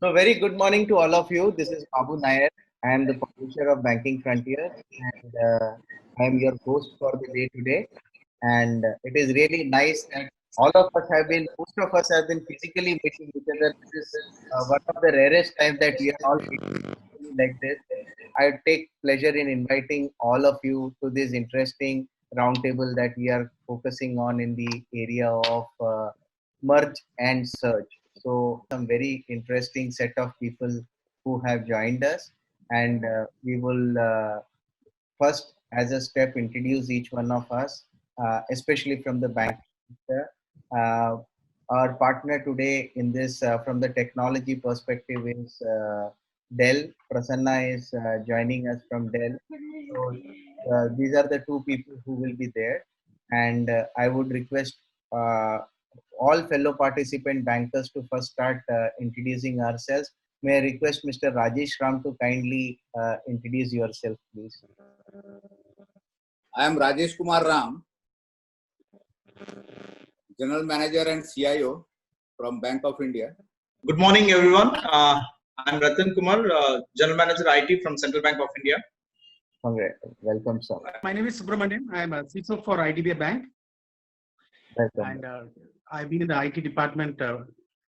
So, very good morning to all of you. This is Babu Nair. I am the publisher of Banking Frontier, and I am your host for the day today. And it is really nice that most of us have been physically meeting each other. This is one of the rarest times that we are all meeting physically like this. I take pleasure in inviting all of you to this interesting roundtable that we are focusing on in the area of merge and search. So, some very interesting set of people who have joined us, and we will first, as a step, introduce each one of us, especially from the bank sector. Our partner today in this, from the technology perspective, is Dell. Prasanna is joining us from Dell. So these are the two people who will be there, and I would request all fellow participant bankers to first start introducing ourselves. May I request Mr. Rajesh Ram to kindly introduce yourself, please. I am Rajesh Kumar Ram, General Manager and CIO from Bank of India. Good morning, everyone. I'm Ratan Kumar, General Manager IT from Central Bank of India. Welcome, sir. My name is Subramaniam. I am a CISO for IDBI Bank. Welcome. And I've been in the IT department for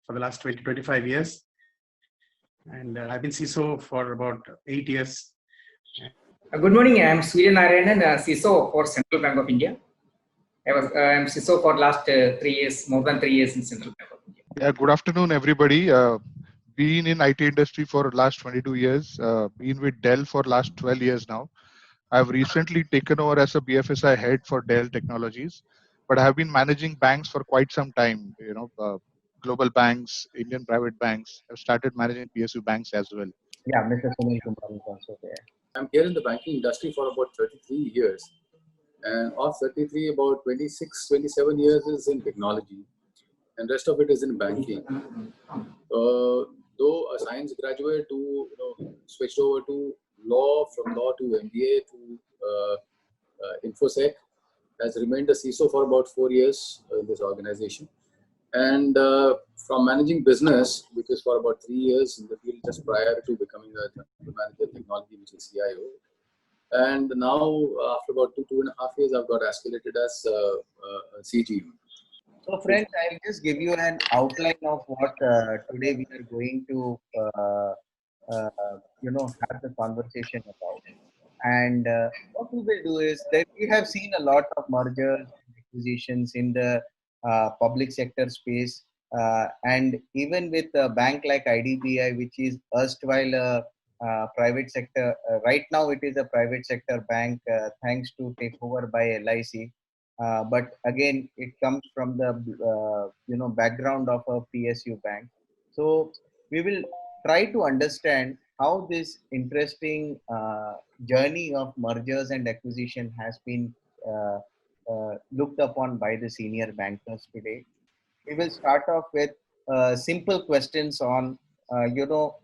the last 25 years. And I've been CISO for about 8 years. Good morning. I am Surya Narayanan, CISO for Central Bank of India. I am CISO for last 3 years, more than 3 years in Central Bank of India. Good afternoon, everybody. Been in IT industry for last 22 years. Been with Dell for last 12 years now. I've recently taken over as a BFSI head for Dell Technologies, but I have been managing banks for quite some time. Global banks, Indian private banks. I've started managing PSU banks as well. Yeah, Mr. Sunil Kumar is also there. I'm here in the banking industry for about 33 years. And of 33, about 26, 27 years is in technology. And rest of it is in banking. Though a science graduate who switched over to law, from law to MBA to InfoSec, has remained a CISO for about 4 years in this organization. And from managing business, which is for about 3 years in the field just prior to becoming a manager of technology, which is CIO. And now, after about 2.5 years, I've got escalated as CGU. So, friends, I'll just give you an outline of what today we are going to, have the conversation about. And what we will do is that we have seen a lot of mergers and acquisitions in the public sector space, and even with a bank like IDBI, which is erstwhile a private sector. Right now, it is a private sector bank, thanks to takeover by LIC. But again, it comes from the background of a PSU bank. So we will try to understand how this interesting journey of mergers and acquisition has been looked upon by the senior bankers today. We will start off with simple questions on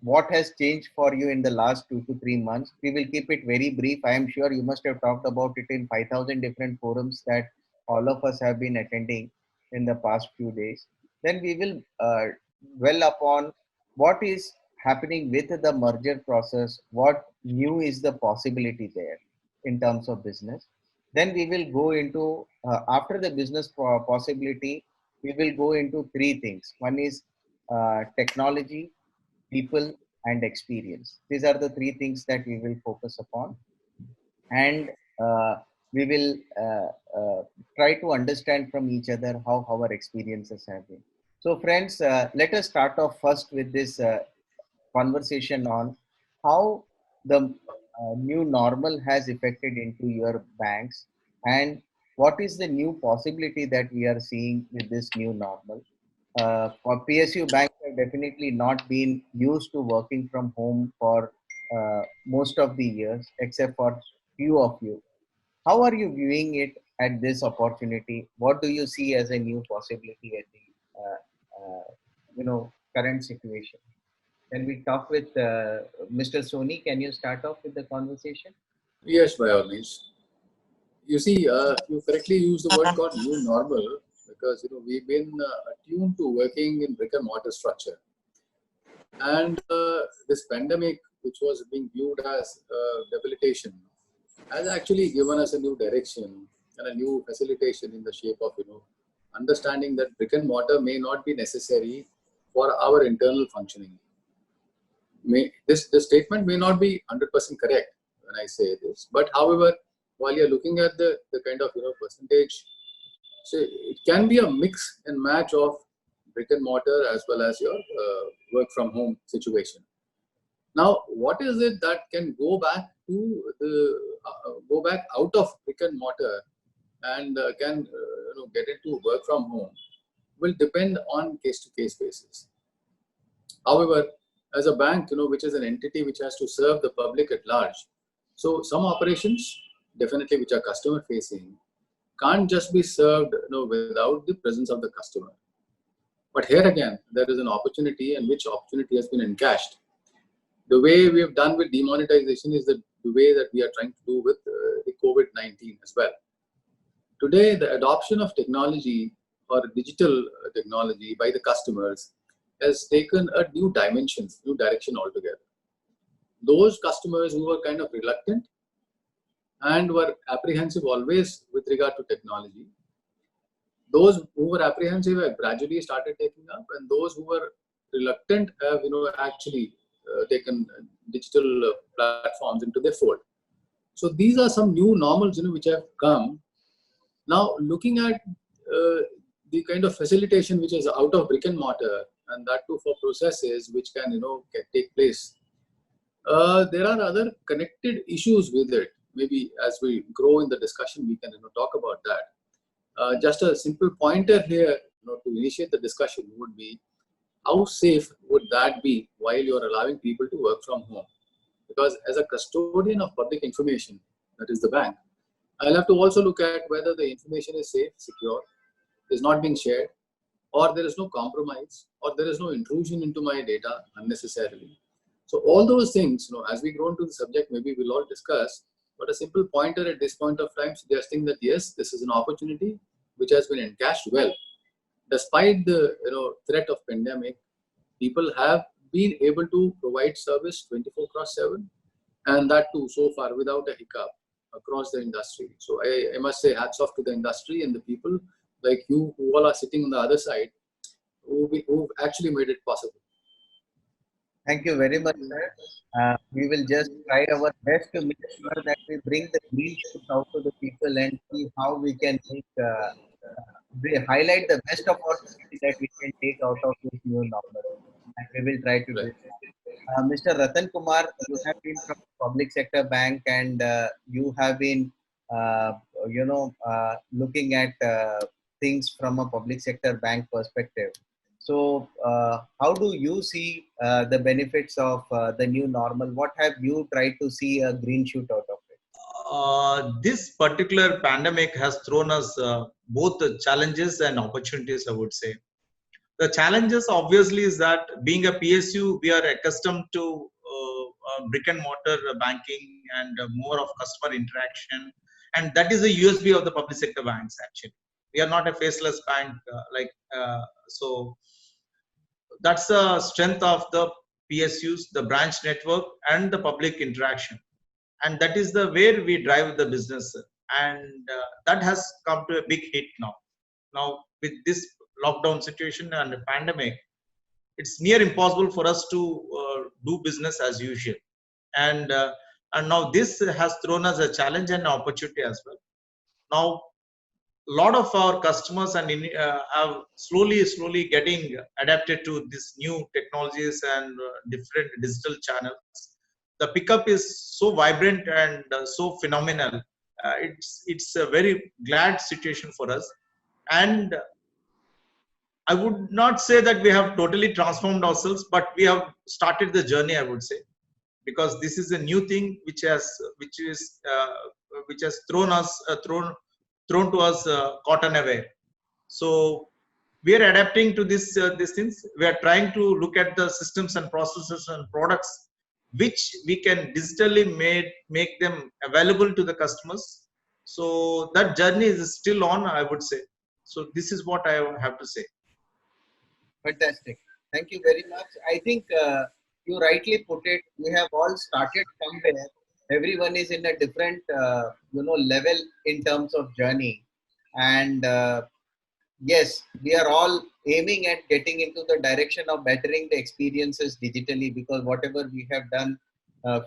what has changed for you in the last 2 to 3 months. We will keep it very brief. I am sure you must have talked about it in 5,000 different forums that all of us have been attending in the past few days. Then we will dwell upon what is happening with the merger process, what new is the possibility there in terms of business. Then we will go into, after the business possibility, we will go into 3 things. One is technology, people, and experience. These are the 3 things that we will focus upon. And we will try to understand from each other how our experiences have been. So friends, let us start off first with this conversation on how the new normal has affected into your banks, and what is the new possibility that we are seeing with this new normal. For PSU banks have definitely not been used to working from home for most of the years, except for few of you. How are you viewing it at this opportunity? What do you see as a new possibility at the current situation? Can we talk with Mr. Soni? Can you start off with the conversation? Yes, by all means. You see, you correctly used the word called new normal, because we've been attuned to working in brick and mortar structure. And this pandemic, which was being viewed as debilitation, has actually given us a new direction and a new facilitation in the shape of, understanding that brick and mortar may not be necessary for our internal functioning. The statement may not be 100% correct when I say this, but however, while you're looking at the kind of percentage, so it can be a mix and match of brick and mortar as well as your work from home situation. Now, what is it that can go back to the go back out of brick and mortar and can get into work from home will depend on case-to-case basis. However, as a bank, which is an entity which has to serve the public at large, so some operations definitely which are customer facing can't just be served without the presence of the customer. But here again, there is an opportunity, and which opportunity has been encashed. The way we have done with demonetization is the way that we are trying to do with the COVID-19 as well. Today, the adoption of technology or digital technology by the customers has taken a new dimension, new direction altogether. Those customers who were kind of reluctant and were apprehensive always with regard to technology, those who were apprehensive have gradually started taking up, and those who were reluctant have actually taken digital platforms into their fold. So these are some new normals which have come. Now looking at the kind of facilitation which is out of brick and mortar, and that too for processes which can take place, there are other connected issues with it. Maybe as we grow in the discussion we can talk about that. Just a simple pointer here to initiate the discussion would be, how safe would that be while you're allowing people to work from home? Because as a custodian of public information, that is the bank, I'll have to also look at whether the information is safe, secure, is not being shared, or there is no compromise, or there is no intrusion into my data unnecessarily. So all those things, as we grow into the subject, maybe we'll all discuss, but a simple pointer at this point of time suggesting that yes, this is an opportunity which has been encashed well. Despite the threat of pandemic, people have been able to provide service 24/7, and that too so far without a hiccup across the industry. So I must say hats off to the industry and the people like you who all are sitting on the other side who've actually made it possible. Thank you very much, sir. We will just try our best to make sure that we bring the green shoots out to the people and see how we can we highlight the best opportunity that we can take out of this new normal. And we will try to do it. Mr. Ratan Kumar, you have been from public sector bank, and you have been, looking at things from a public sector bank perspective. So, how do you see the benefits of the new normal? What have you tried to see a green shoot out of it? This particular pandemic has thrown us both the challenges and opportunities, I would say. The challenges obviously is that being a PSU, we are accustomed to brick and mortar banking and more of customer interaction. And that is the USB of the public sector banks, actually. We are not a faceless bank. So that's the strength of the PSUs, the branch network and the public interaction. And that is the way we drive the business. And that has come to a big hit now. Now with this lockdown situation and the pandemic, it's near impossible for us to do business as usual. And now this has thrown us a challenge and opportunity as well. Now, a lot of our customers and have slowly getting adapted to these new technologies and different digital channels. The pickup is so vibrant and so phenomenal. It's a very glad situation for us. And I would not say that we have totally transformed ourselves, but we have started the journey, I would say, because this is a new thing which has thrown to us caught unaware. So we are adapting to these things. We are trying to look at the systems and processes and products which we can digitally make them available to the customers. So that journey is still on, I would say. So this is what I have to say. Fantastic. Thank you very much. I think you rightly put it. We have all started somewhere. Everyone is in a different, level in terms of journey, and yes, we are all aiming at getting into the direction of bettering the experiences digitally, because whatever we have done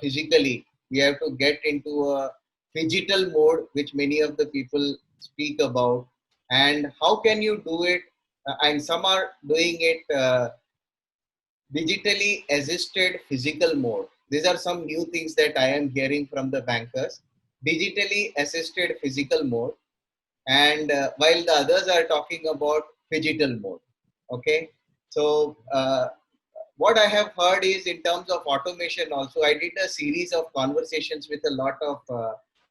physically, we have to get into a digital mode, which many of the people speak about. And how can you do it? And some are doing it digitally assisted physical mode. These are some new things that I am hearing from the bankers. Digitally assisted physical mode, and while the others are talking about digital mode. Okay, so what I have heard is in terms of automation also, I did a series of conversations with a lot of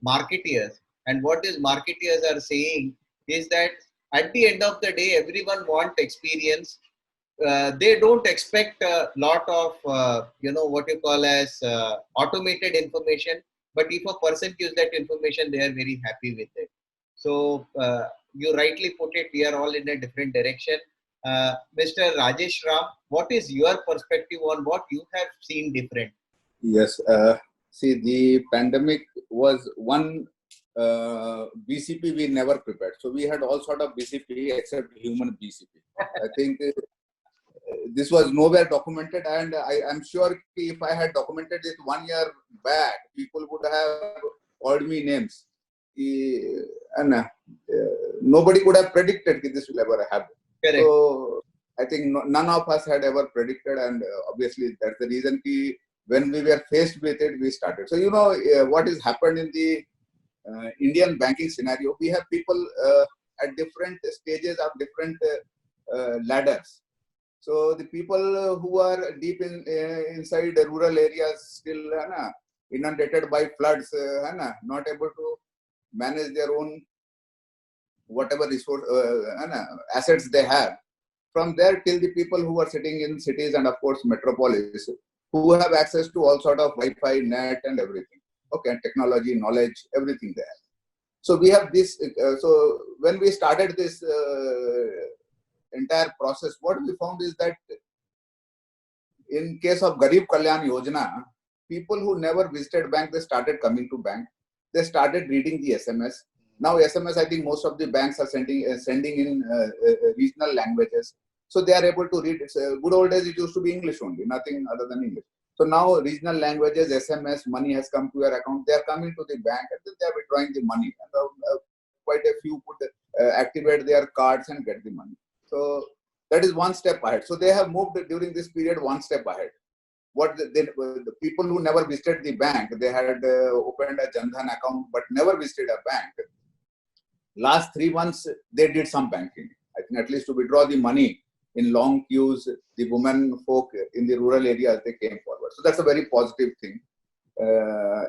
marketeers, and what these marketeers are saying is that at the end of the day, everyone want experience. They don't expect a lot of what you call as automated information, but if a person gives that information, they are very happy with it. So you rightly put it, we are all in a different direction. Mr. Rajesh Ram, what is your perspective on what you have seen different? Yes. See, the pandemic was one BCP we never prepared. So we had all sort of BCP except human BCP. I think this was nowhere documented, and I'm sure if I had documented it 1 year back, people would have called me names. And nobody could have predicted that this will ever happen. Correct. So I think none of us had ever predicted, and obviously that's the reason when we were faced with it, we started. So what has happened in the Indian banking scenario, we have people at different stages of different ladders. So the people who are deep inside the rural areas, still inundated by floods, not able to manage their own whatever resource assets they have. From there till the people who are sitting in cities and of course metropolis, who have access to all sort of Wi-Fi, net and everything. Okay, technology, knowledge, everything there. So we have this. So when we started this entire process, what we found is that in case of Garib Kalyan Yojana, people who never visited bank, they started coming to bank. They started reading the SMS. Now SMS, I think most of the banks are sending in regional languages. So they are able to read. Good old days, it used to be English only, nothing other than English. So now regional languages, SMS, money has come to your account. They are coming to the bank and then they are withdrawing the money. And quite a few could activate their cards and get the money. So that is one step ahead. So they have moved during this period one step ahead. What the people who never visited the bank, they had opened a Jan Dhan account but never visited a bank. Last 3 months, they did some banking. I think at least to withdraw the money in long queues, the women folk in the rural areas, they came forward. So that's a very positive thing.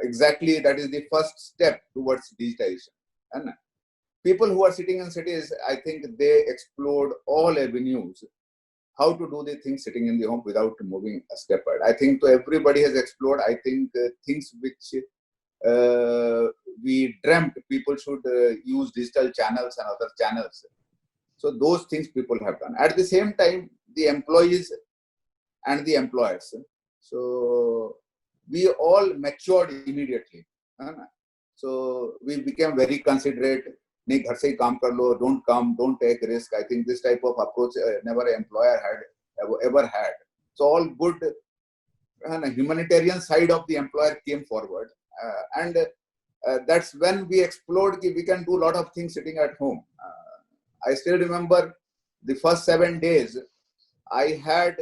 Exactly, that is the first step towards digitization. And people who are sitting in cities, I think they explored all avenues, how to do the things sitting in the home without moving a step ahead. I think everybody has explored, I think things which we dreamt people should use digital channels and other channels. So those things people have done. At the same time, the employees and the employers. So we all matured immediately. So we became very considerate. Nahi, ghar se hi kaam kar lo, don't come, don't take risk. I think this type of approach never an employer had ever had. So all good humanitarian side of the employer came forward. And that's when we explored that we can do a lot of things sitting at home. I still remember the first 7 days, I had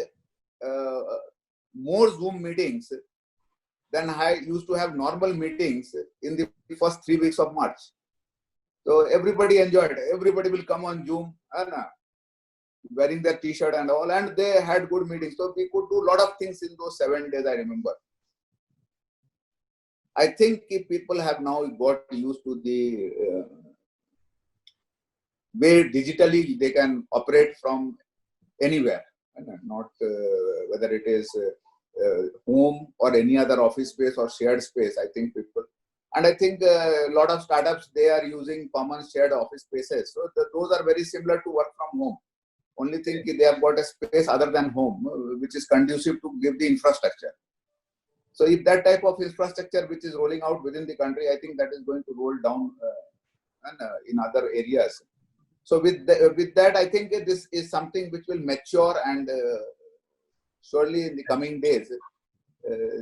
more Zoom meetings than I used to have normal meetings in the first 3 weeks of March. So everybody enjoyed it. Everybody will come on Zoom and wearing their t-shirt and all, and they had good meetings. So we could do a lot of things in those 7 days, I remember. I think if people have now got used to the way digitally they can operate from anywhere, not whether it is home or any other office space or shared space. I think people, and I think a lot of startups, they are using common shared office spaces. So those are very similar to work from home. Only thing is they have got a space other than home, which is conducive to give the infrastructure. So if that type of infrastructure which is rolling out within the country, I think that is going to roll down in other areas. So with that, I think this is something which will mature, and surely in the coming days,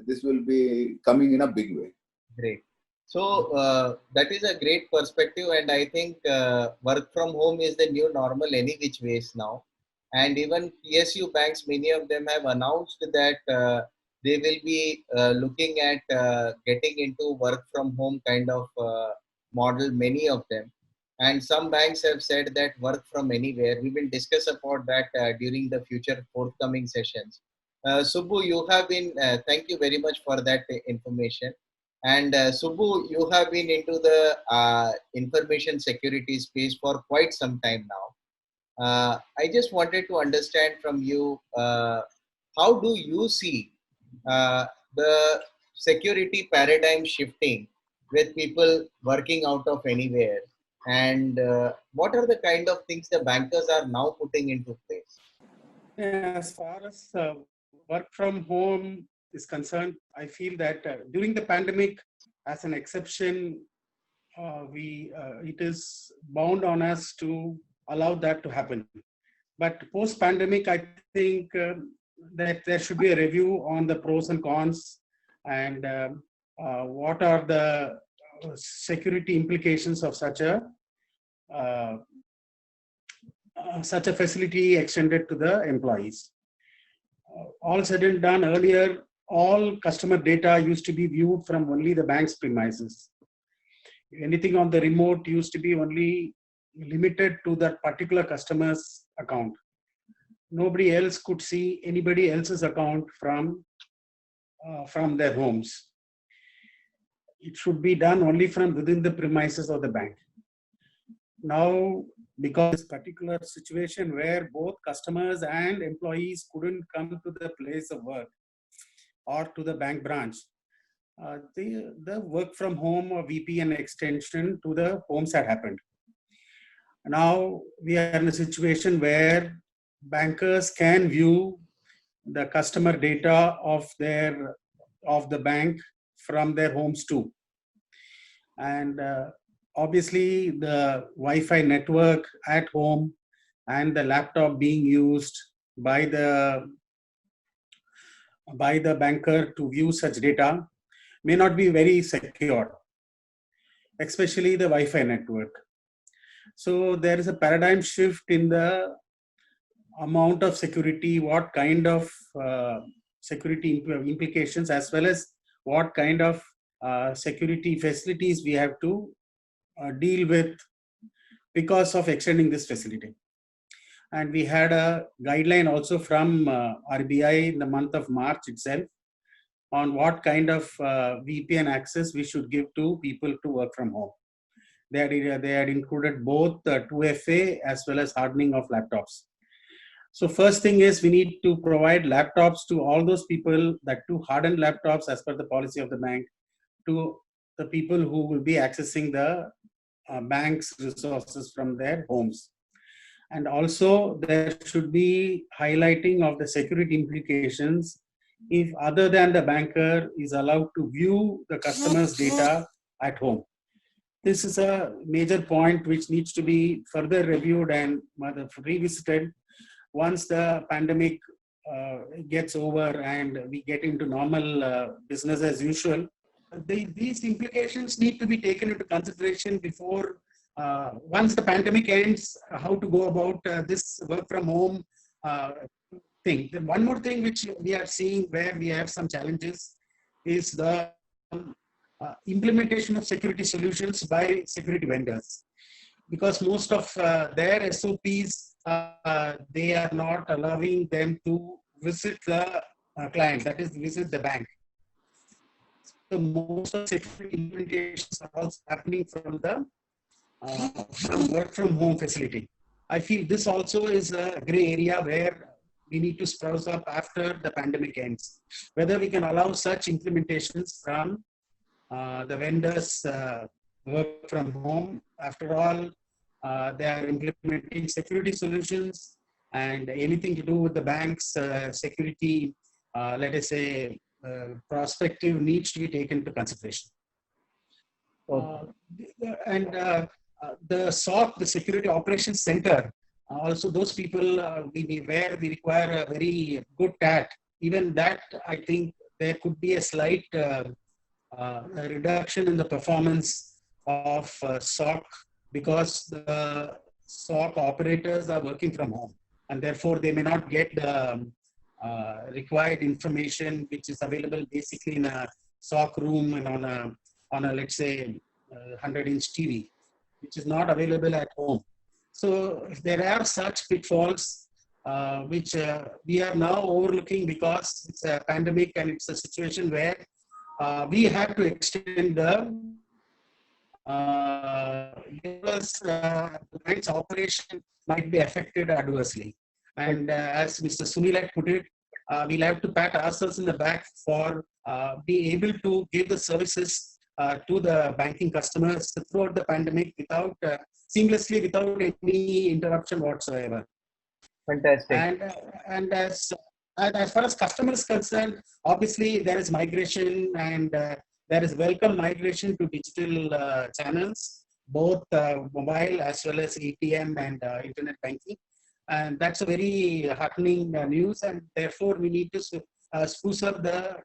this will be coming in a big way. Great. So that is a great perspective, and I think work from home is the new normal any which ways now. And even PSU banks, many of them have announced that they will be looking at getting into work from home kind of model, many of them. And some banks have said that work from anywhere. We will discuss about that during the future forthcoming sessions. Subbu, you have been, thank you very much for that information. And Subbu, you have been into the information security space for quite some time now. I just wanted to understand from you, how do you see the security paradigm shifting with people working out of anywhere? And what are the kind of things the bankers are now putting into place? As far as work from home is concerned, I feel that during the pandemic, as an exception, it is bound on us to allow that to happen. But post-pandemic, I think that there should be a review on the pros and cons, and what are the security implications of such a facility extended to the employees. All said and done, earlier, all customer data used to be viewed from only the bank's premises. Anything on the remote used to be only limited to that particular customer's account. Nobody else could see anybody else's account from their homes. It should be done only from within the premises of the bank. Now, because this particular situation where both customers and employees couldn't come to the place of work or to the bank branch, the work from home or VPN extension to the homes had happened. Now we are in a situation where bankers can view the customer data of the bank from their homes too. And obviously the Wi-Fi network at home and the laptop being used by the banker to view such data may not be very secure, especially the Wi-Fi network. So there is a paradigm shift in the amount of security, what kind of security implications, as well as what kind of security facilities we have to deal with because of extending this facility. And we had a guideline also from RBI in the month of March itself on what kind of VPN access we should give to people to work from home. They had included both 2FA as well as hardening of laptops. So first thing is we need to provide laptops to all those people, that to harden laptops as per the policy of the bank, to the people who will be accessing the bank's resources from their homes. And also there should be highlighting of the security implications if other than the banker is allowed to view the customer's data at home. This is a major point which needs to be further reviewed and revisited once the pandemic gets over and we get into normal business as usual. These implications need to be taken into consideration before, once the pandemic ends, how to go about this work from home thing. Then one more thing which we are seeing where we have some challenges is the implementation of security solutions by security vendors. Because most of their SOPs, they are not allowing them to visit the client, that is visit the bank. So most of security implementations are also happening from the work from home facility. I feel this also is a gray area where we need to spruce up after the pandemic ends. Whether we can allow such implementations from the vendors work from home. After all, they are implementing security solutions and anything to do with the bank's security, let us say, prospective needs to be taken into consideration. The SOC, the Security Operations Center, also those people where we require a very good TAT. Even that, I think there could be a slight reduction in the performance of SOC because the SOC operators are working from home, and therefore they may not get the required information which is available basically in a SOC room and on a let's say 100-inch TV, which is not available at home. So there are such pitfalls which we are now overlooking because it's a pandemic and it's a situation where we have to extend the bank's operation might be affected adversely. And as Mr. Sunil had put it, we'll have to pat ourselves in the back for being able to give the services to the banking customers throughout the pandemic without seamlessly, without any interruption whatsoever. Fantastic. And as far as customers concerned, obviously there is migration and there is welcome migration to digital channels, both mobile as well as ATM and internet banking. And that's a very heartening news, and therefore we need to spruce up the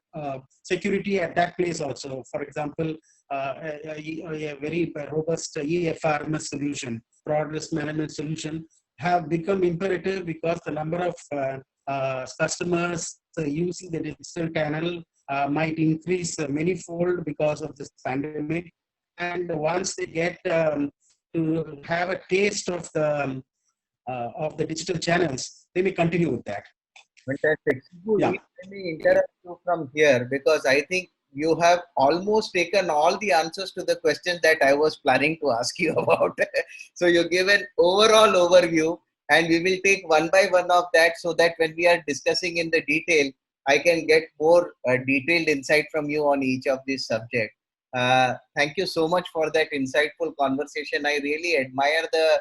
security at that place also. For example, a very robust EFRMS solution, fraud risk management solution, have become imperative because the number of customers using the digital channel might increase manyfold because of this pandemic. And once they get to have a taste of the digital channels, they may continue with that. Fantastic. Yeah. Let me interrupt you from here because I think you have almost taken all the answers to the questions that I was planning to ask you about. So you give an overall overview, and we will take one by one of that so that when we are discussing in the detail, I can get more detailed insight from you on each of these subjects. Thank you so much for that insightful conversation. I really admire the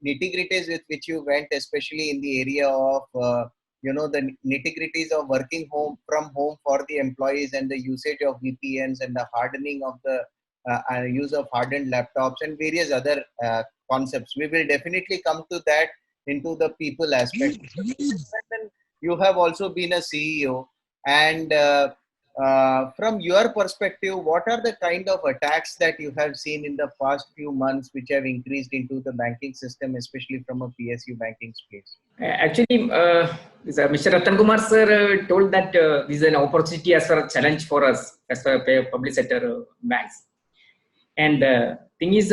nitty-gritties with which you went, especially in the area of the nitty-gritties of working from home for the employees and the usage of VPNs and the hardening of the use of hardened laptops and various other concepts. We will definitely come to that into the people aspect. You have also been a CEO, and from your perspective, what are the kind of attacks that you have seen in the past few months which have increased into the banking system, especially from a PSU banking space? Actually, Mr. Ratan Kumar sir told that this is an opportunity as well as a challenge for us as a public sector banks. And thing is,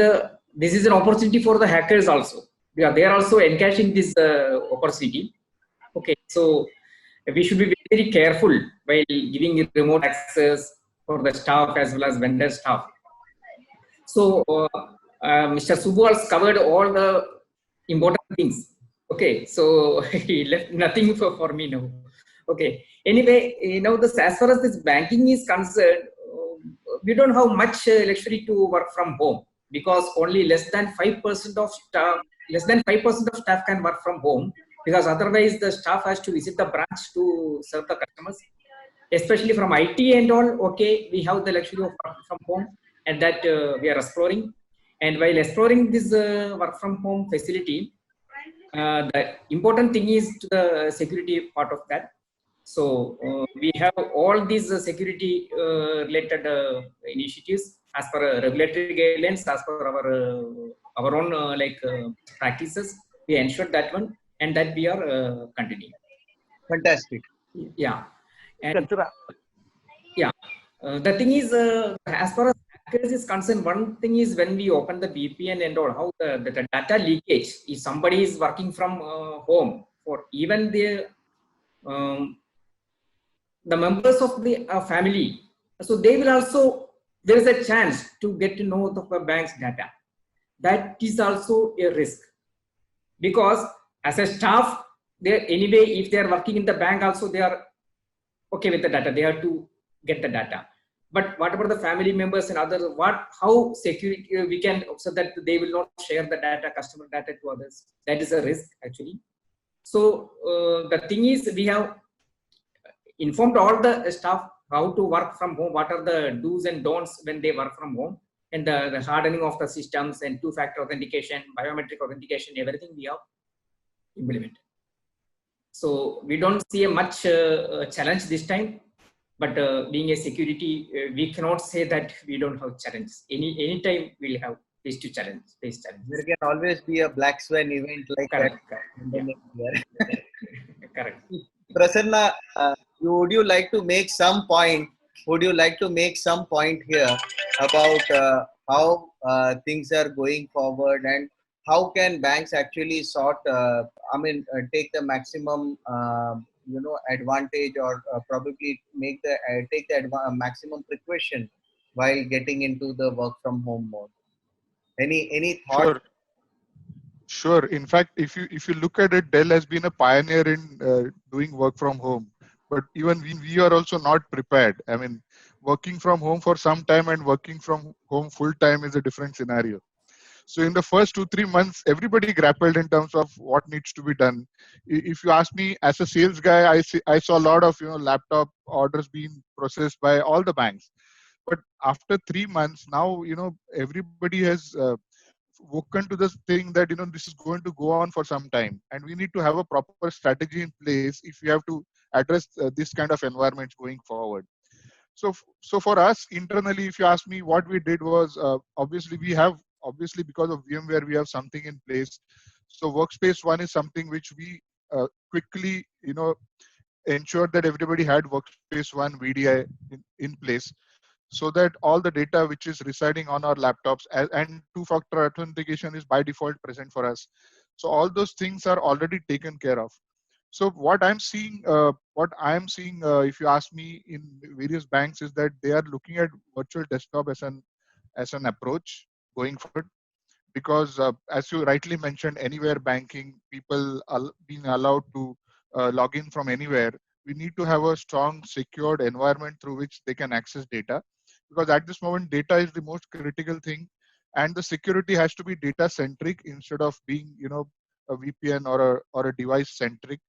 this is an opportunity for the hackers also. They are also encashing this opportunity. Okay, so we should be very careful while giving remote access for the staff as well as vendor staff. So Mr. Subbu has covered all the important things. Okay, so he left nothing for me now. Okay, anyway, as far as this banking is concerned, we don't have much luxury to work from home because only less than 5% of staff can work from home, because otherwise the staff has to visit the branch to serve the customers, especially from IT and all. Okay, we have the luxury of work from home, and that we are exploring. And while exploring this work from home facility, the important thing is to the security part of that. So we have all these security related initiatives as per regulatory guidelines, as per our own practices. We ensure that one, and that we are continuing. Fantastic. Yeah. And yeah, the thing is, as far as hackers is concerned, one thing is when we open the VPN and all, how the data leakage, if somebody is working from home, or even the members of the family, so they will also, there is a chance to get to know the bank's data. That is also a risk, because as a staff, they anyway, if they are working in the bank also, they are okay with the data. They have to get the data. But what about the family members and others? How security we can, so that they will not share the data, customer data to others? That is a risk actually. So the thing is, we have informed all the staff how to work from home, what are the do's and don'ts when they work from home, and the hardening of the systems and two-factor authentication, biometric authentication, everything we have implemented. So we don't see a much challenge this time, but being a security, we cannot say that we don't have challenges. Any time we'll have these two challenges. There can always be a black swan event like Correct. that. Correct. Prasanna, would you like to make some point? Would you like to make some point here about how things are going forward and how can banks actually take the maximum, advantage or probably take the maximum precaution while getting into the work from home mode? Any thought? Sure. Sure. In fact, if you look at it, Dell has been a pioneer in doing work from home. But even we are also not prepared. I mean, working from home for some time and working from home full time is a different scenario. So in the first 2-3 months, everybody grappled in terms of what needs to be done. If you ask me, as a sales guy, I saw a lot of laptop orders being processed by all the banks. But after 3 months, now everybody has woken to this thing that this is going to go on for some time, and we need to have a proper strategy in place if we have to address this kind of environments going forward. So for us internally, if you ask me, what we did was obviously because of VMware we have something in place. So Workspace ONE is something which we quickly ensured that everybody had Workspace ONE VDI in place, so that all the data which is residing on our laptops and two-factor authentication is by default present for us. So all those things are already taken care of. So what I'm seeing, if you ask me, in various banks, is that they are looking at virtual desktop as an approach going forward, because as you rightly mentioned, anywhere banking, people are being allowed to log in from anywhere. We need to have a strong, secured environment through which they can access data, because at this moment, data is the most critical thing, and the security has to be data centric instead of being, a VPN or a device centric.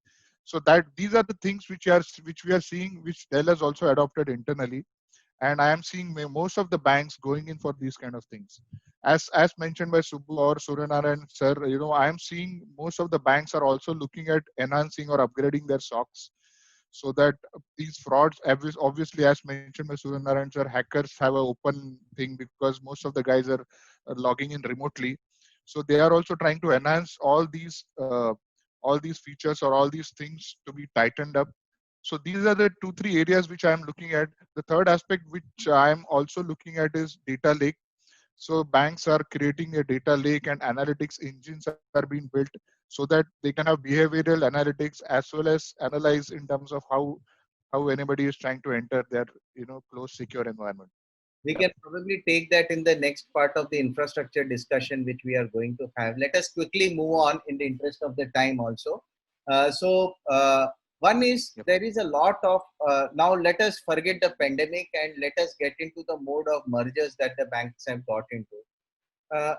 So that these are the things which we are seeing, which Dell has also adopted internally, and I am seeing most of the banks going in for these kind of things. As mentioned by Subbu or Suryanarayan sir, I am seeing most of the banks are also looking at enhancing or upgrading their SOCs, so that these frauds, obviously, as mentioned by Suryanarayan sir, hackers have an open thing because most of the guys are logging in remotely. So they are also trying to enhance all these features or all these things to be tightened up. So these are the 2-3 areas which I am looking at. The third aspect which I am also looking at is data lake. So banks are creating a data lake and analytics engines are being built so that they can have behavioral analytics as well as analyze in terms of how anybody is trying to enter their closed secure environment. We can probably take that in the next part of the infrastructure discussion, which we are going to have. Let us quickly move on in the interest of the time also. One is, there is a lot of, now let us forget the pandemic and let us get into the mode of mergers that the banks have got into.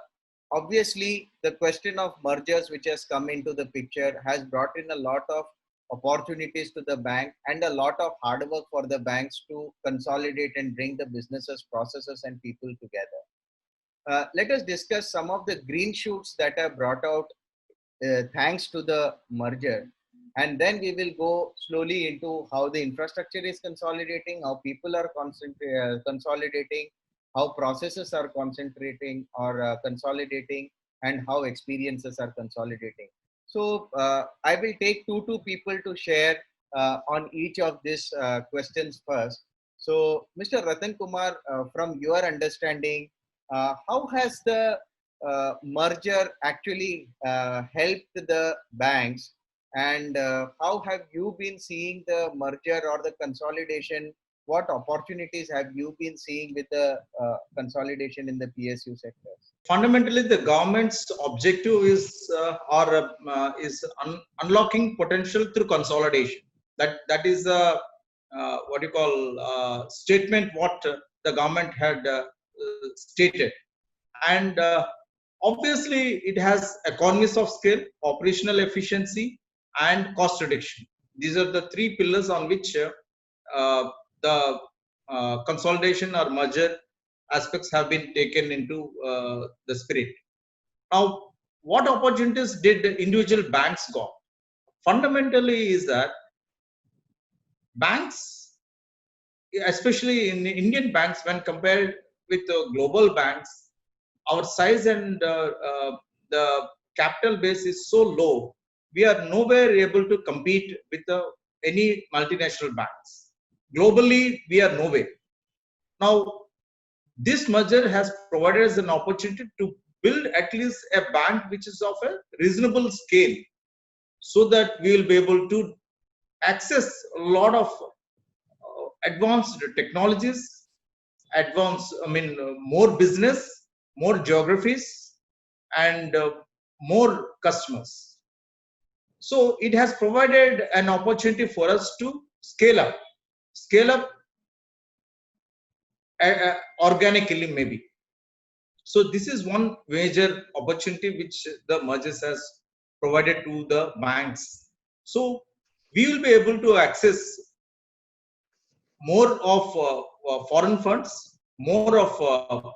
Obviously, the question of mergers which has come into the picture has brought in a lot of opportunities to the bank and a lot of hard work for the banks to consolidate and bring the businesses, processes and people together. Let us discuss some of the green shoots that are brought out thanks to the merger, and then we will go slowly into how the infrastructure is consolidating, how people are consolidating, how processes are concentrating or consolidating, and how experiences are consolidating. So I will take two people to share on each of these questions first. So Mr. Ratan Kumar, from your understanding, how has the merger actually helped the banks, and how have you been seeing the merger or the consolidation? What opportunities have you been seeing with the consolidation in the PSU sector? Fundamentally, the government's objective is unlocking potential through consolidation. That is what you call statement what the government had stated, and obviously it has economies of scale, operational efficiency, and cost reduction. These are the three pillars on which the consolidation or merger aspects have been taken into the spirit. Now, what opportunities did individual banks got? Fundamentally is that banks, especially in Indian banks, when compared with global banks, our size and the capital base is so low, we are nowhere able to compete with any multinational banks. Globally, we are nowhere. Now, this merger has provided us an opportunity to build at least a bank which is of a reasonable scale, so that we will be able to access a lot of advanced technologies, more business, more geographies, and more customers. So it has provided an opportunity for us to scale up organically maybe. So this is one major opportunity which the mergers has provided to the banks. So we will be able to access more of foreign funds, more of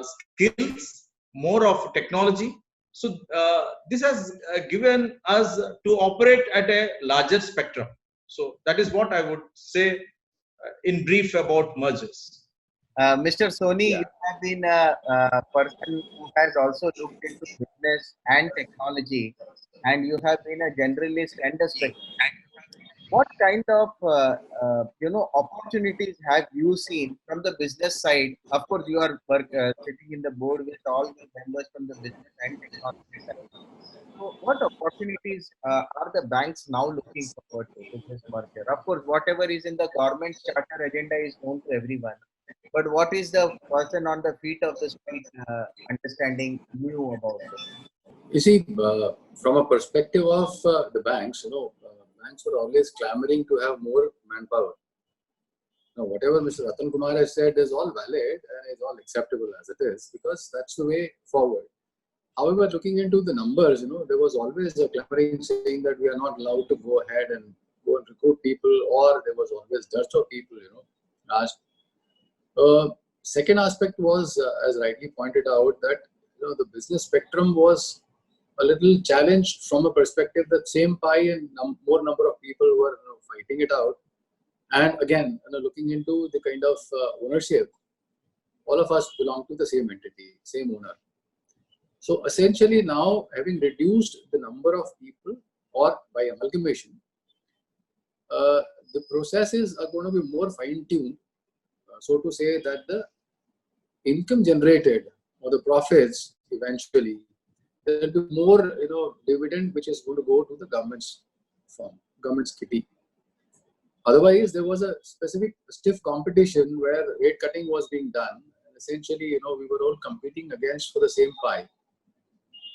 skills, more of technology. So this has given us to operate at a larger spectrum. So that is what I would say in brief about mergers. Mr. Soni, you have been a person who has also looked into business and technology, and you have been a generalist and a specialist. What kind of opportunities have you seen from the business side? Of course, you are sitting in the board with all the members from the business and technology side. So, what opportunities are the banks now looking forward to with this merger? Of course, whatever is in the government's charter agenda is known to everyone. But what is the person on the feet of the street understanding new about it? You see, from a perspective of the banks, banks were always clamoring to have more manpower. Now, whatever Mr. Ratan Kumar has said is all valid and is all acceptable as it is, because that's the way forward. However, looking into the numbers, there was always a clamoring saying that we are not allowed to go ahead and go and recruit people, or there was always dust of people, asked. Second aspect was, as rightly pointed out, that the business spectrum was a little challenged from a perspective that same pie and more number of people were fighting it out. And again, looking into the kind of ownership, all of us belong to the same entity, same owner. So essentially now, having reduced the number of people, or by amalgamation, the processes are going to be more fine-tuned, so to say, that the income generated or the profits eventually, there will be more dividend which is going to go to the government's firm, government's kitty. Otherwise, there was a specific stiff competition where rate cutting was being done, and essentially we were all competing against for the same pie.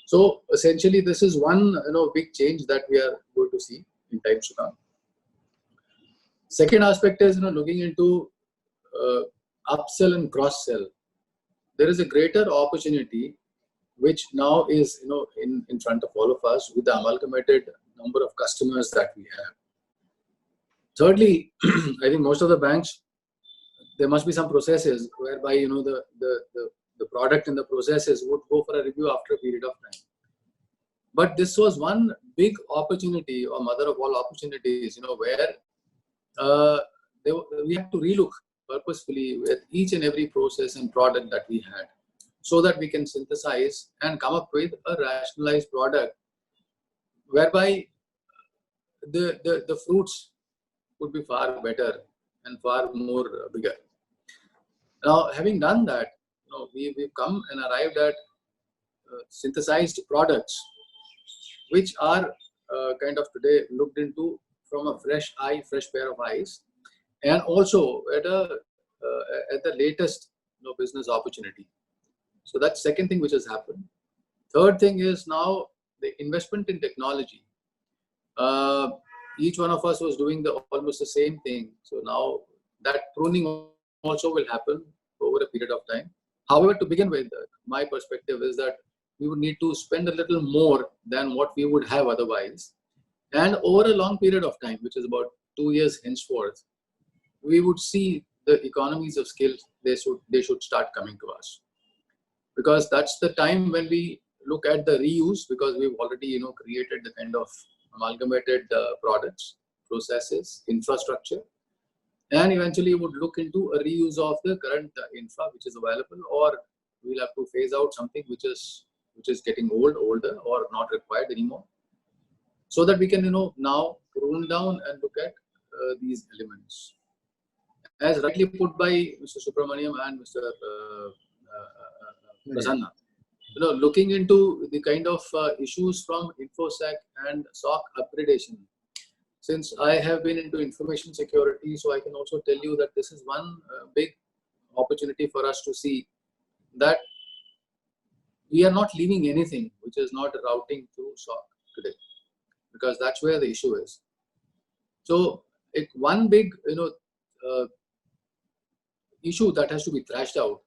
So essentially this is one big change that we are going to see in times to come. Second aspect is looking into upsell and cross sell. There is a greater opportunity which now is in front of all of us with the amalgamated number of customers that we have. Thirdly, I think most of the banks, there must be some processes whereby the product and the processes would go for a review after a period of time. But this was one big opportunity, or mother of all opportunities, where we had to relook purposefully with each and every process and product that we had, so that we can synthesize and come up with a rationalized product whereby the fruits would be far better and far more bigger. Now, having done that, we've come and arrived at synthesized products which are kind of today looked into from a fresh pair of eyes, and also at the latest business opportunity. So that's second thing which has happened. Third thing is now the investment in technology. Each one of us was doing almost the same thing. So now that pruning also will happen over a period of time. However, to begin with, my perspective is that we would need to spend a little more than what we would have otherwise. And over a long period of time, which is about 2 years henceforth, we would see the economies of scale, they should start coming to us. Because that's the time when we look at the reuse, because we've already created the kind of amalgamated products, processes, infrastructure, and eventually would look into a reuse of the current infra which is available, or we'll have to phase out something which is getting older or not required anymore, so that we can now prune down and look at these elements. As rightly put by Mr. Subramaniam and Mr. Prasanna, looking into the kind of issues from InfoSec and SOC upgradation. Since I have been into information security, so I can also tell you that this is one big opportunity for us to see that we are not leaving anything which is not routing through SOC today, because that's where the issue is. So one big issue that has to be thrashed out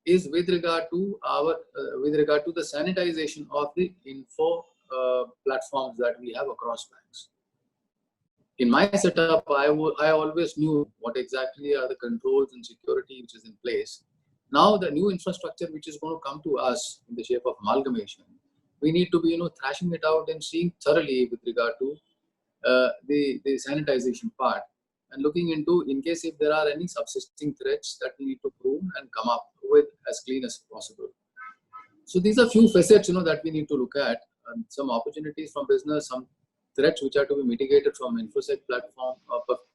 is with regard to the sanitization of the info platforms that we have across banks. In my setup, I always knew what exactly are the controls and security which is in place. Now the new infrastructure which is going to come to us in the shape of amalgamation, we need to be thrashing it out and seeing thoroughly with regard to the sanitization part, and looking into in case if there are any subsisting threats that we need to prune and come up with as clean as possible. So these are few facets that we need to look at, and some opportunities from business, some threats which are to be mitigated from InfoSec platform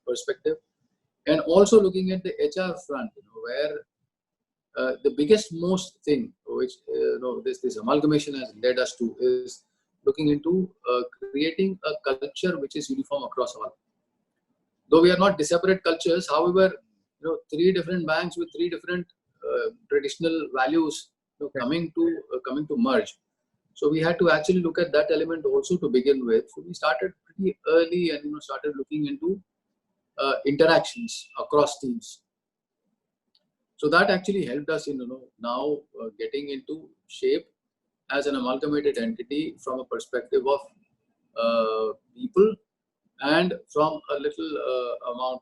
perspective, and also looking at the HR front, where the biggest most thing which this amalgamation has led us to is looking into creating a culture which is uniform across all. Though we are not disparate cultures, however, three different banks with three different traditional values coming to merge. So we had to actually look at that element also to begin with. So we started pretty early and started looking into interactions across teams. So that actually helped us in now getting into shape as an amalgamated entity from a perspective of people, and from a little amount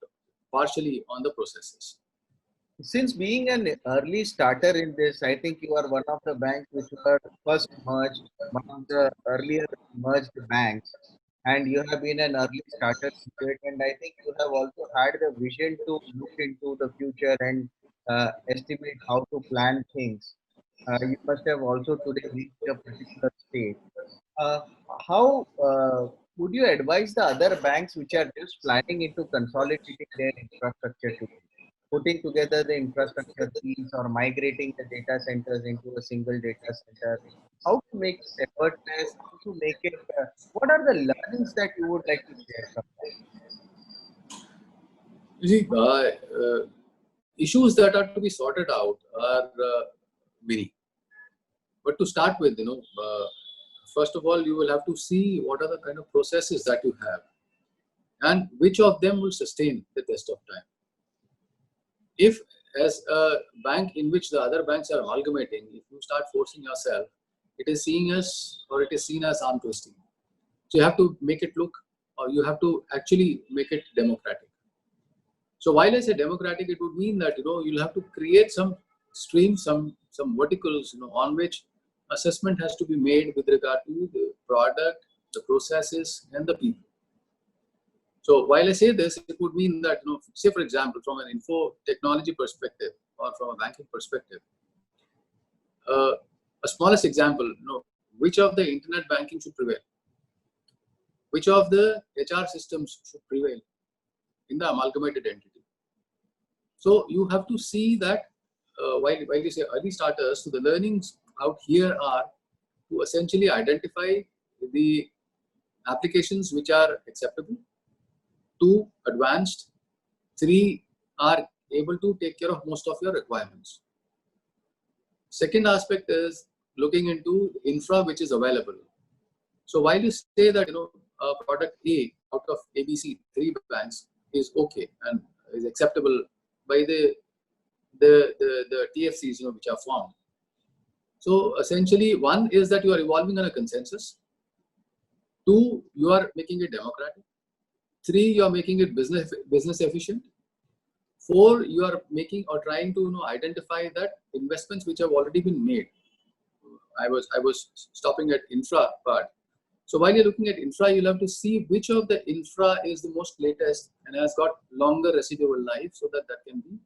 partially on the processes. Since being an early starter in this, I think you are one of the banks which were first merged, one of the earlier merged banks, and you have been an early starter to it. And I think you have also had the vision to look into the future and estimate how to plan things. You must have also today reached a particular stage. Uh, how would you advise the other banks which are just planning into consolidating their infrastructure to putting together the infrastructure teams or migrating the data centers into a single data center? How to make it effortless? How to make it? What are the learnings that you would like to share from that? You see, issues that are to be sorted out are many. But to start with, first of all, you will have to see what are the kind of processes that you have, and which of them will sustain the test of time. If, as a bank in which the other banks are amalgamating, if you start forcing yourself, it is seen as arm twisting. So you have to make it look, or you have to actually make it democratic. So while I say democratic, it would mean that you'll have to create some streams, some verticals, on which assessment has to be made with regard to the product, the processes, and the people. So while I say this, it would mean that, say for example, from an info technology perspective or from a banking perspective, a smallest example, which of the internet banking should prevail? Which of the HR systems should prevail in the amalgamated entity? So you have to see that while you say early starters, so the learnings out here are to essentially identify the applications which are acceptable. 2, advanced. 3, are able to take care of most of your requirements. Second aspect is looking into infra which is available. So while you say that product A out of ABC 3 banks is okay and is acceptable by the TFCs which are formed. So essentially, one is that you are evolving on a consensus. 2, you are making it democratic. 3, you are making it business efficient. 4, you are making or trying to identify that investments which have already been made. I was stopping at infra part. So while you're looking at infra, you'll have to see which of the infra is the most latest and has got longer residual life, so that can be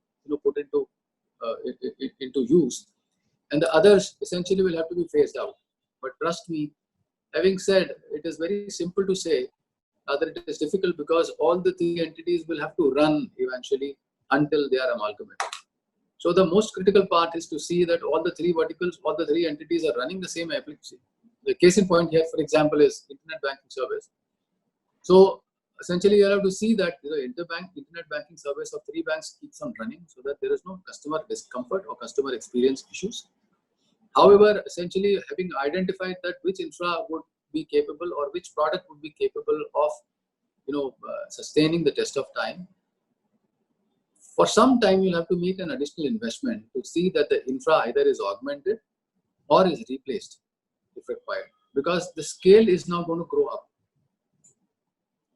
put into use. And the others essentially will have to be phased out. But trust me, having said, it is very simple to say, rather it is difficult, because all the 3 entities will have to run eventually until they are amalgamated. So the most critical part is to see that all the 3 verticals, all the 3 entities are running the same application. The case in point here, for example, is internet banking service. So essentially, you have to see that the internet banking service of 3 banks keeps on running, so that there is no customer discomfort or customer experience issues. However, essentially, having identified that which infra would be capable or which product would be capable of sustaining the test of time, for some time you'll have to make an additional investment to see that the infra either is augmented or is replaced if required, because the scale is now going to grow up.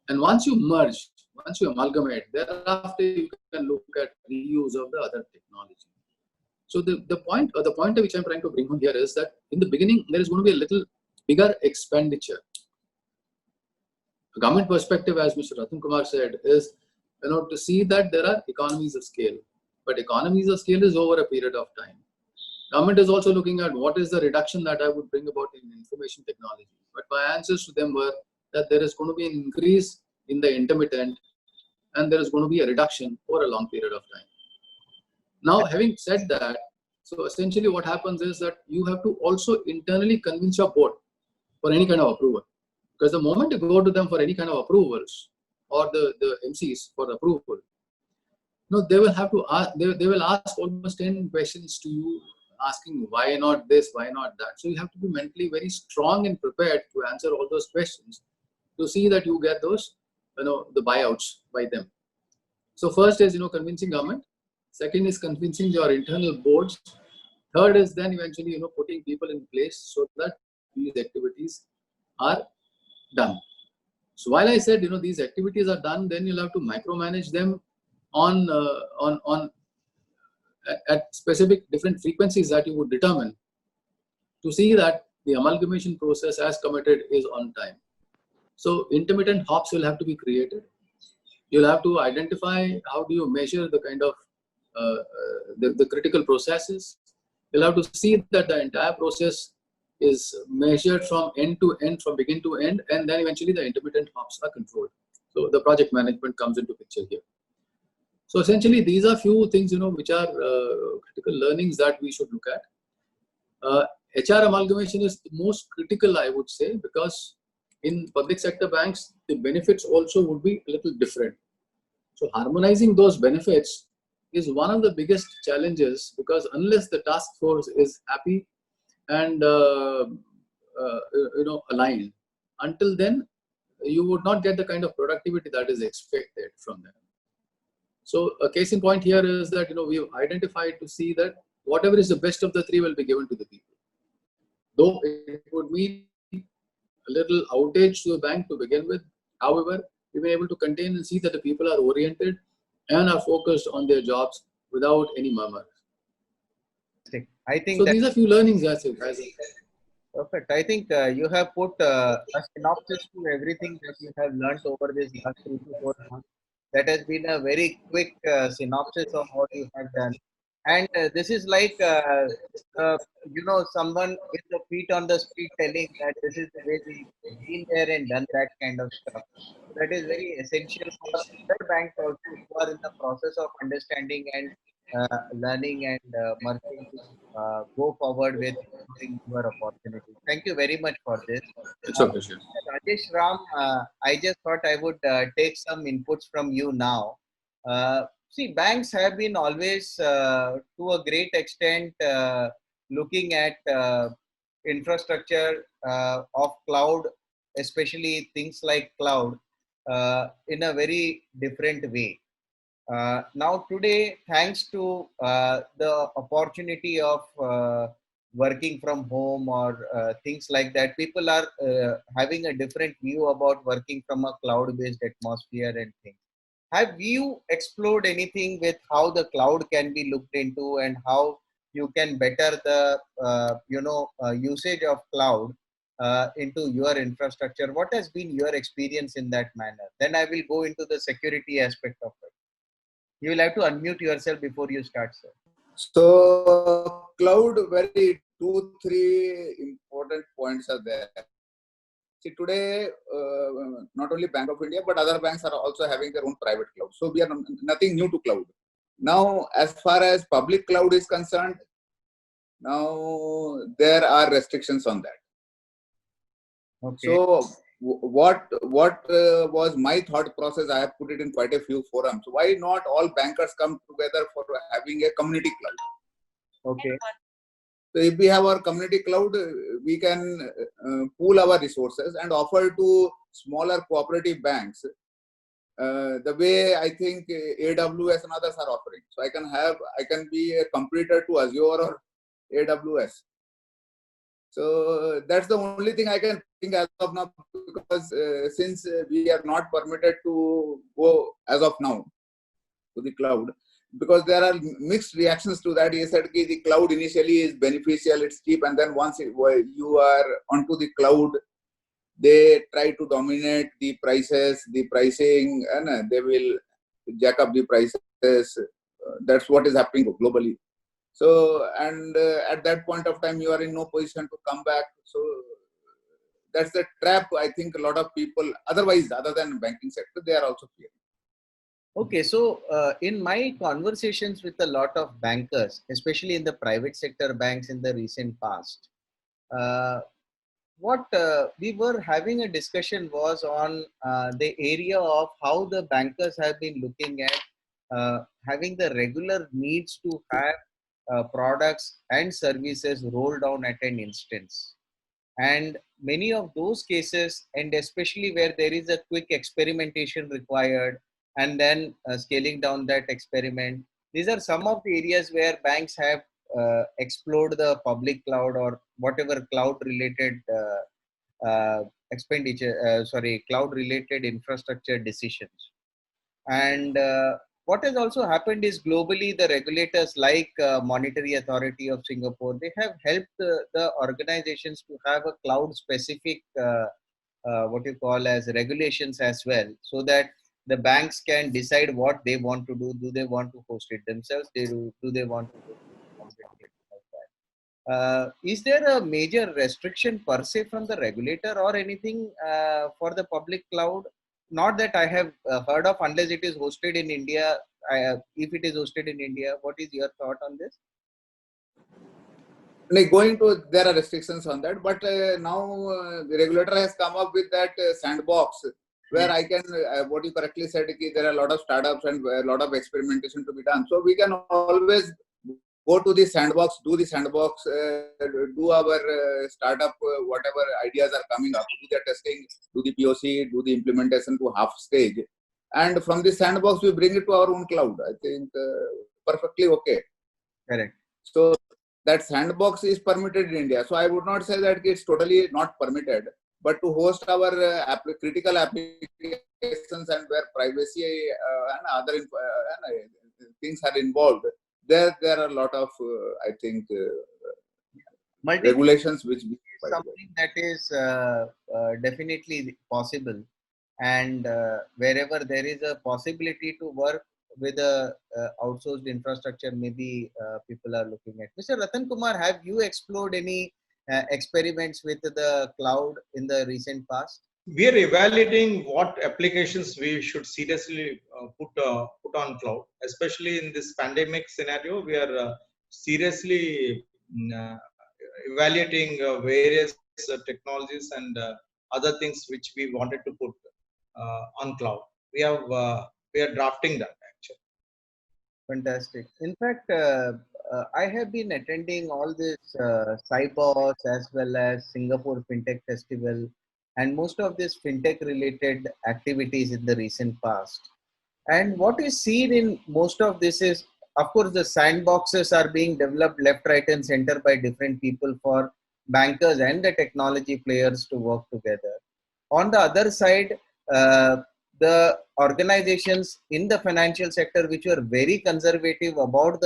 And once you merge, once you amalgamate, thereafter you can look at reuse of the other technology. So the point which I'm trying to bring home here is that in the beginning there is going to be a little bigger expenditure. The government perspective, as Mr. Ratan Kumar said, is to see that there are economies of scale. But economies of scale is over a period of time. Government is also looking at what is the reduction that I would bring about in information technology. But my answers to them were that there is going to be an increase in the intermittent and there is going to be a reduction for a long period of time. Now, having said that, so essentially what happens is that you have to also internally convince your board for any kind of approval. Because the moment you go to them for any kind of approvals or the MCs for approval, they will have to ask, they will ask almost 10 questions to you, asking why not this, why not that. So you have to be mentally very strong and prepared to answer all those questions to see that you get those, the buyouts by them. So first is, convincing government. Second is convincing your internal boards. Third is then eventually, putting people in place so that these activities are done. So while I said, these activities are done, then you'll have to micromanage them on at specific different frequencies that you would determine to see that the amalgamation process as committed is on time. So intermittent hops will have to be created. You'll have to identify how do you measure the kind of the critical processes. You'll have to see that the entire process is measured from end to end, from begin to end, and then eventually the intermittent hops are controlled. So the project management comes into picture here. So essentially, these are few things which are critical learnings that we should look at. HR amalgamation is the most critical, I would say, because in public sector banks, the benefits also would be a little different. So harmonizing those benefits is one of the biggest challenges, because unless the task force is happy and aligned, until then you would not get the kind of productivity that is expected from them. So a case in point here is that we've identified to see that whatever is the best of the 3 will be given to the people. Though it would mean a little outage to the bank to begin with, however, we've been able to contain and see that the people are oriented and are focused on their jobs without any murmur. I think so. These are few learnings. That's it. Perfect. I think you have put a synopsis to everything that you have learned over this last 3 to 4 months. That has been a very quick synopsis of what you have done. And this is like, someone with the feet on the street telling that this is the way we've been there and done that kind of stuff. So that is very essential for other banks also who are in the process of understanding and learning and merging to go forward with exploring your opportunities. Thank you very much for this. It's okay, sure. Rajesh Ram, I just thought I would take some inputs from you now. See, banks have been always, to a great extent, looking at infrastructure of cloud, especially things like cloud, in a very different way. Now today, thanks to the opportunity of working from home or things like that, people are having a different view about working from a cloud-based atmosphere and things. Have you explored anything with how the cloud can be looked into and how you can better the usage of cloud into your infrastructure? What has been your experience in that manner? Then I will go into the security aspect of it. You will have to unmute yourself before you start, sir. So cloud, very two, three important points are there. See, today, not only Bank of India, but other banks are also having their own private cloud. So we are nothing new to cloud. Now, as far as public cloud is concerned, now there are restrictions on that. Okay. So what was my thought process? I have put it in quite a few forums. Why not all bankers come together for having a community cloud? Okay. So if we have our community cloud, we can pool our resources and offer to smaller cooperative banks the way I think AWS and others are offering. So I can be a competitor to Azure or AWS. So that's the only thing I can think as of now, because since we are not permitted to go as of now to the cloud, because there are mixed reactions to that. He said the cloud initially is beneficial, it's cheap, and then once you are onto the cloud, they try to dominate the prices, the pricing, and they will jack up the prices. That's what is happening globally. So, and at that point of time, you are in no position to come back. So that's the trap I think a lot of people, otherwise, other than banking sector, they are also fearing. Okay, so in my conversations with a lot of bankers, especially in the private sector banks in the recent past, what we were having a discussion was on the area of how the bankers have been looking at having the regular needs to have products and services rolled down at an instance. And many of those cases, and especially where there is a quick experimentation required and then scaling down that experiment, these are some of the areas where banks have explored the public cloud or whatever cloud related cloud related infrastructure decisions. And what has also happened is globally, the regulators like Monetary Authority of Singapore, they have helped the organizations to have a cloud specific, what you call as regulations as well, so that the banks can decide what they want to do. Do they want to host it themselves? Do they want to do it like that? Is there a major restriction per se from the regulator or anything for the public cloud? Not that I have heard of, unless it is hosted in India. If it is hosted in India, what is your thought on this? Like there are restrictions on that, but now the regulator has come up with that sandbox where I can, what you correctly said, there are a lot of startups and a lot of experimentation to be done. So we can always go to the sandbox, do the sandbox, do our startup, whatever ideas are coming up, do the testing, do the POC, do the implementation to half stage. And from the sandbox, we bring it to our own cloud. I think perfectly okay. Correct. So that sandbox is permitted in India. So I would not say that it's totally not permitted, but to host our critical applications and where privacy and other things are involved, there are a lot of, I think, regulations which is something that is definitely possible. And wherever there is a possibility to work with a outsourced infrastructure, maybe people are looking at. Mr. Ratan Kumar, have you explored any experiments with the cloud in the recent past? We are evaluating what applications we should seriously put on cloud, especially in this pandemic scenario. We are seriously evaluating various technologies and other things which we wanted to put on cloud. We are drafting that actually. Fantastic. In fact, I have been attending all this Cybos as well as Singapore FinTech Festival and most of these FinTech related activities in the recent past. And what is seen in most of this is of course, the sandboxes are being developed left, right, and center by different people for bankers and the technology players to work together. On the other side, the organizations in the financial sector which were very conservative about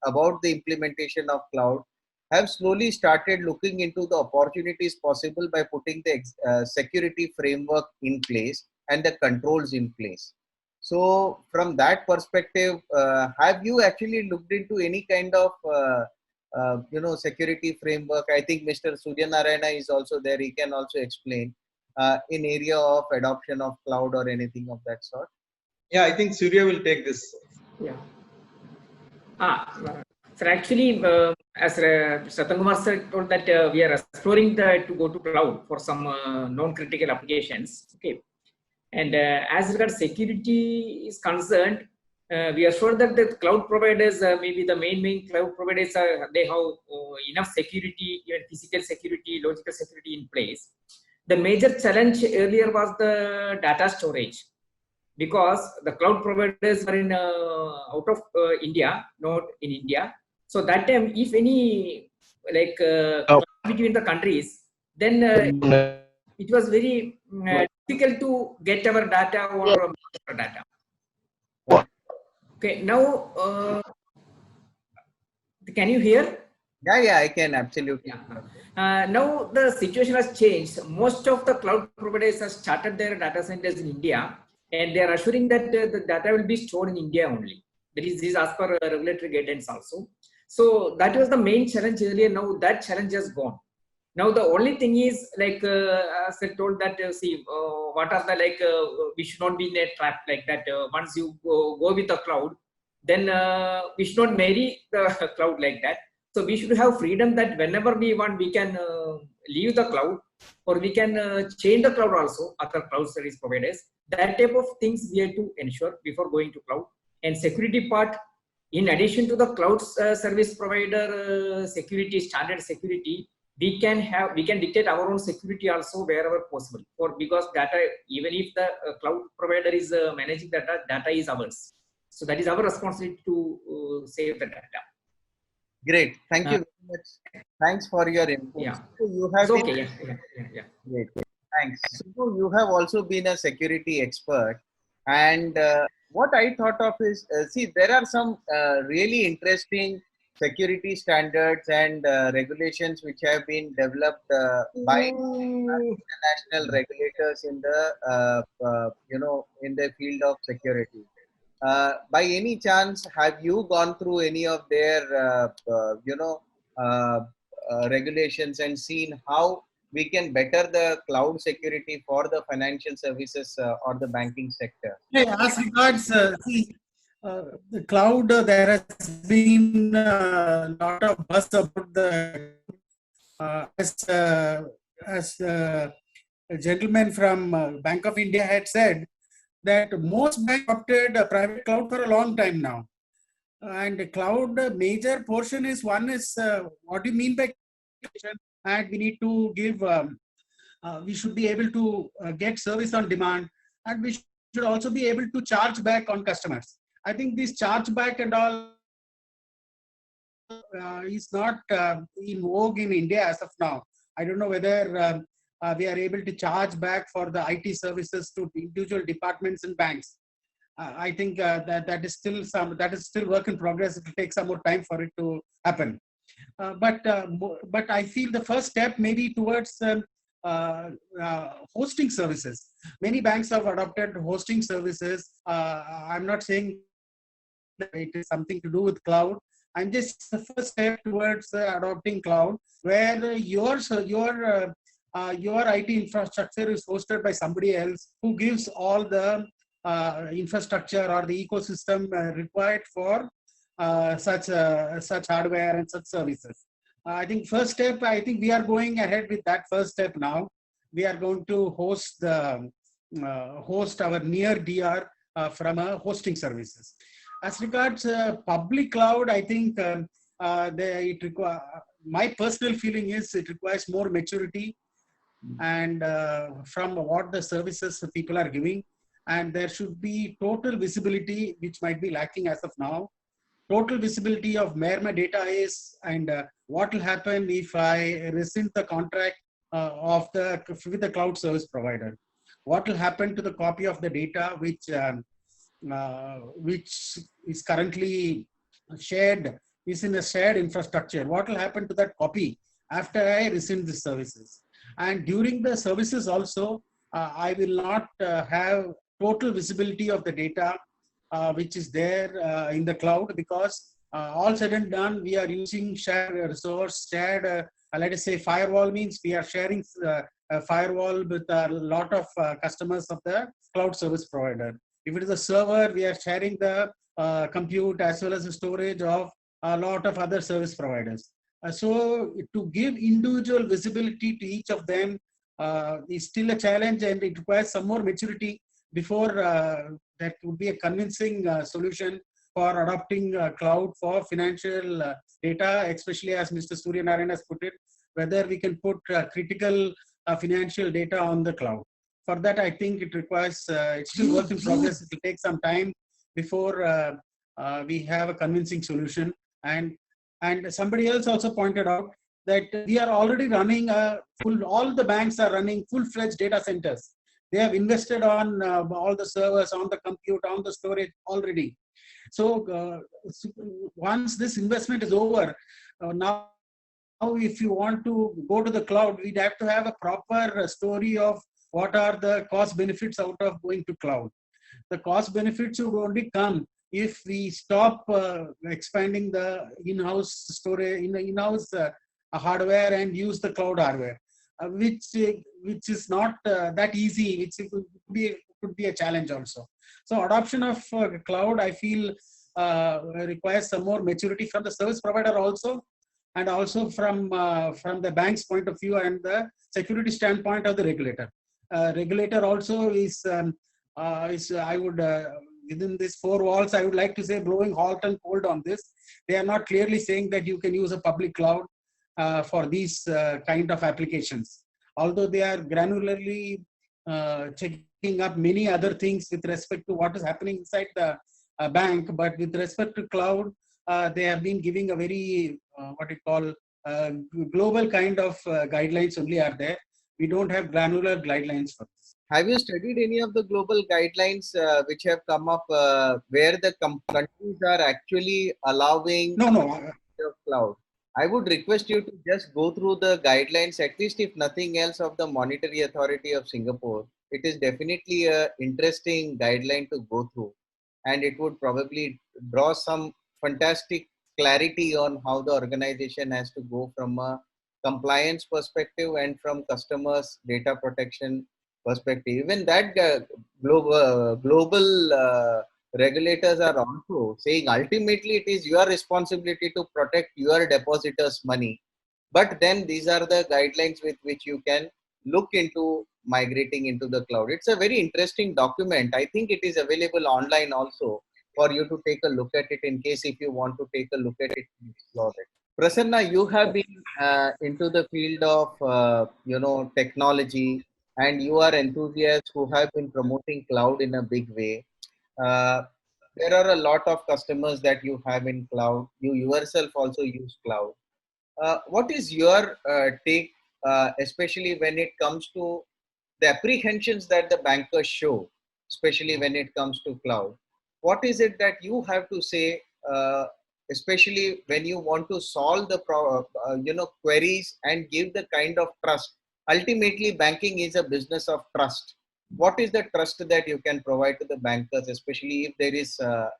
about the implementation of cloud have slowly started looking into the opportunities possible by putting the security framework in place and the controls in place. So from that perspective, have you actually looked into any kind of security framework? I think Mr. Surya Narayana is also there. He can also explain in area of adoption of cloud or anything of that sort. Yeah, I think Surya will take this. Yeah. So actually, as Ratan Kumar sir told that we are exploring to go to cloud for some non-critical applications. Okay. And as regards security is concerned, we are sure that the cloud providers, maybe the main cloud providers, they have enough security, even physical security, logical security in place. The major challenge earlier was the data storage, because the cloud providers were in out of India, not in India. So that time, if any between the countries, then it was very difficult to get our data or data. Okay, now can you hear? Yeah, I can absolutely. Now the situation has changed. Most of the cloud providers have started their data centers in India, and they are assuring that the data will be stored in India only. That is, this as per regulatory guidance also. So that was the main challenge earlier. Now that challenge has gone. Now the only thing is, like as I told that, what are the we should not be in a trap like that. Once you go with the cloud, then we should not marry the cloud like that. So we should have freedom that whenever we want, we can leave the cloud, or we can change the cloud also, other cloud service providers. That type of things we have to ensure before going to cloud. And security part, in addition to the cloud service provider security, standard security, we can dictate our own security also wherever possible. Because data, even if the cloud provider is managing data is ours. So that is our responsibility to save the data. Great, thank you very much. Thanks for your input. Yeah. So you have It's been, okay. Yeah. Great. Thanks. So you have also been a security expert, and what I thought of is, see, there are some really interesting security standards and regulations which have been developed by international regulators in the in the field of security. By any chance, have you gone through any of their regulations and seen how we can better the cloud security for the financial services or the banking sector? Yeah, as regards the cloud, there has been a lot of buzz about the as a gentleman from Bank of India had said that most banks opted a private cloud for a long time now. And the cloud major portion is one is what do you mean by, and we need to give we should be able to get service on demand, and we should also be able to charge back on customers. I think this charge back and all is not in vogue in India as of now. I don't know whether we are able to charge back for the IT services to individual departments and banks. I think that is still work in progress. It will take some more time for it to happen. But I feel the first step may be towards hosting services. Many banks have adopted hosting services. I'm not saying that it is something to do with cloud. I'm just the first step towards adopting cloud, where your IT infrastructure is hosted by somebody else who gives all the infrastructure or the ecosystem required for such hardware and such services. I think first step, I think we are going ahead with that first step now. We are going to host our near DR from a hosting services. As regards public cloud, I think my personal feeling is it requires more maturity and from what the services people are giving, and there should be total visibility, which might be lacking as of now. total visibility of where my data is, and what will happen if I rescind the contract with the cloud service provider. What will happen to the copy of the data which is currently shared, is in a shared infrastructure? What will happen to that copy after I rescind the services? And during the services also, I will not have total visibility of the data which is there in the cloud, because all said and done, we are using shared resource, shared, let us say firewall means we are sharing a firewall with a lot of customers of the cloud service provider. If it is a server, we are sharing the compute as well as the storage of a lot of other service providers. So to give individual visibility to each of them is still a challenge, and it requires some more maturity before that would be a convincing solution for adopting cloud for financial data, especially as Mr. Surya Narayan has put it, whether we can put critical financial data on the cloud. For that, I think it requires, it's still work in progress. It will take some time before we have a convincing solution. And somebody else also pointed out that we are already running all the banks are running full-fledged data centers. They have invested on all the servers, on the compute, on the storage already. So once this investment is over, now if you want to go to the cloud, we'd have to have a proper story of what are the cost benefits out of going to cloud. The cost benefits would only come if we stop expanding the in-house storage, in-house hardware, and use the cloud hardware, which is not that easy, which could be a challenge also. So adoption of cloud, I feel, requires some more maturity from the service provider also, and also from the bank's point of view and the security standpoint of the regulator. Regulator also is I would, within these four walls, I would like to say blowing hot and cold on this. They are not clearly saying that you can use a public cloud for these kind of applications. Although they are granularly checking up many other things with respect to what is happening inside the bank, but with respect to cloud, they have been giving a very, what you call, global kind of guidelines only are there. We don't have granular guidelines for this. Have you studied any of the global guidelines which have come up where the countries are actually allowing cloud? I would request you to just go through the guidelines, at least if nothing else, of the Monetary Authority of Singapore. It is definitely an interesting guideline to go through, and it would probably draw some fantastic clarity on how the organization has to go from a compliance perspective and from customers' data protection perspective. Even that global regulators are also saying ultimately it is your responsibility to protect your depositors' money. But then these are the guidelines with which you can look into migrating into the cloud. It's a very interesting document. I think it is available online also for you to take a look at it in case if you want to take a look at it and explore it. Prasanna, you have been into the field of technology, and you are enthusiasts who have been promoting cloud in a big way. There are a lot of customers that you have in cloud. You yourself also use cloud. What is your take, especially when it comes to the apprehensions that the bankers show, especially when it comes to cloud? What is it that you have to say, especially when you want to solve the queries and give the kind of trust? Ultimately, banking is a business of trust. What is the trust that you can provide to the bankers, especially if there is a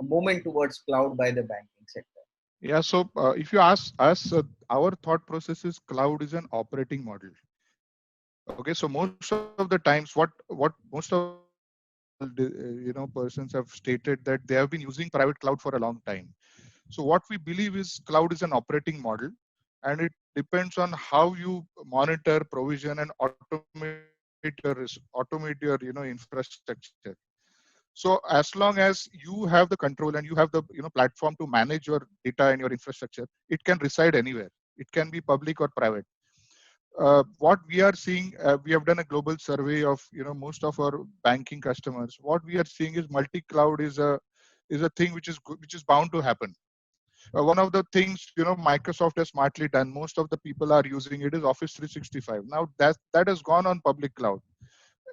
movement towards cloud by the banking sector? Yeah, so if you ask us, our thought process is cloud is an operating model. Okay, so most of the times, what most of persons have stated that they have been using private cloud for a long time. So what we believe is cloud is an operating model, and it depends on how you monitor, provision, and automate your infrastructure. So as long as you have the control and you have the platform to manage your data and your infrastructure, it can reside anywhere. It can be public or private. What we are seeing, we have done a global survey of most of our banking customers. What we are seeing is multi-cloud is is a thing which is which is bound to happen. One of the things Microsoft has smartly done, most of the people are using it, is Office 365. Now that has gone on public cloud.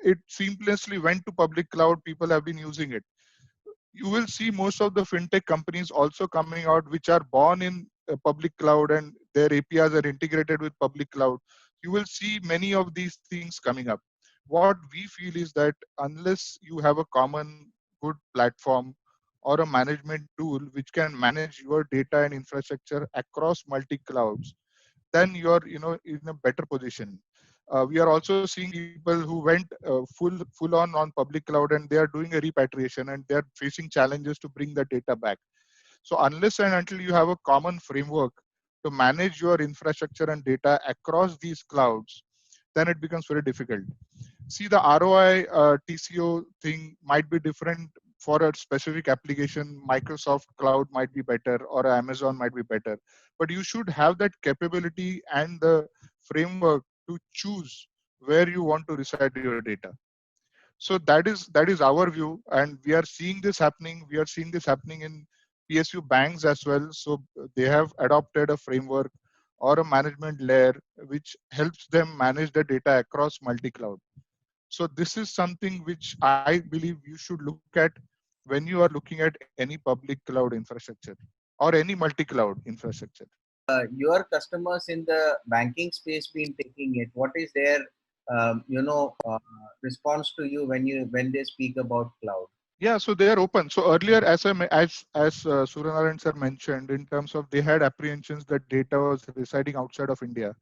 It seamlessly went to public cloud. People have been using it. You will see most of the fintech companies also coming out, which are born in public cloud, and their APIs are integrated with public cloud. You will see many of these things coming up. What we feel is that unless you have a common good platform or a management tool which can manage your data and infrastructure across multi clouds, then you're in a better position. We are also seeing people who went full on public cloud, and they are doing a repatriation, and they are facing challenges to bring the data back. So unless and until you have a common framework to manage your infrastructure and data across these clouds, then it becomes very difficult. See, the ROI TCO thing might be different for a specific application. Microsoft Cloud might be better, or Amazon might be better, but you should have that capability and the framework to choose where you want to reside your data. So that is our view, and we are seeing this happening. We are seeing this happening in PSU banks as well. So they have adopted a framework or a management layer which helps them manage the data across multi-cloud. So this is something which I believe you should look at when you are looking at any public cloud infrastructure or any multi-cloud infrastructure. Your customers in the banking space been taking it? What is their response to you when they speak about cloud? Yeah, so they are open. So earlier, as Suryanarayan sir mentioned, in terms of they had apprehensions that data was residing outside of India.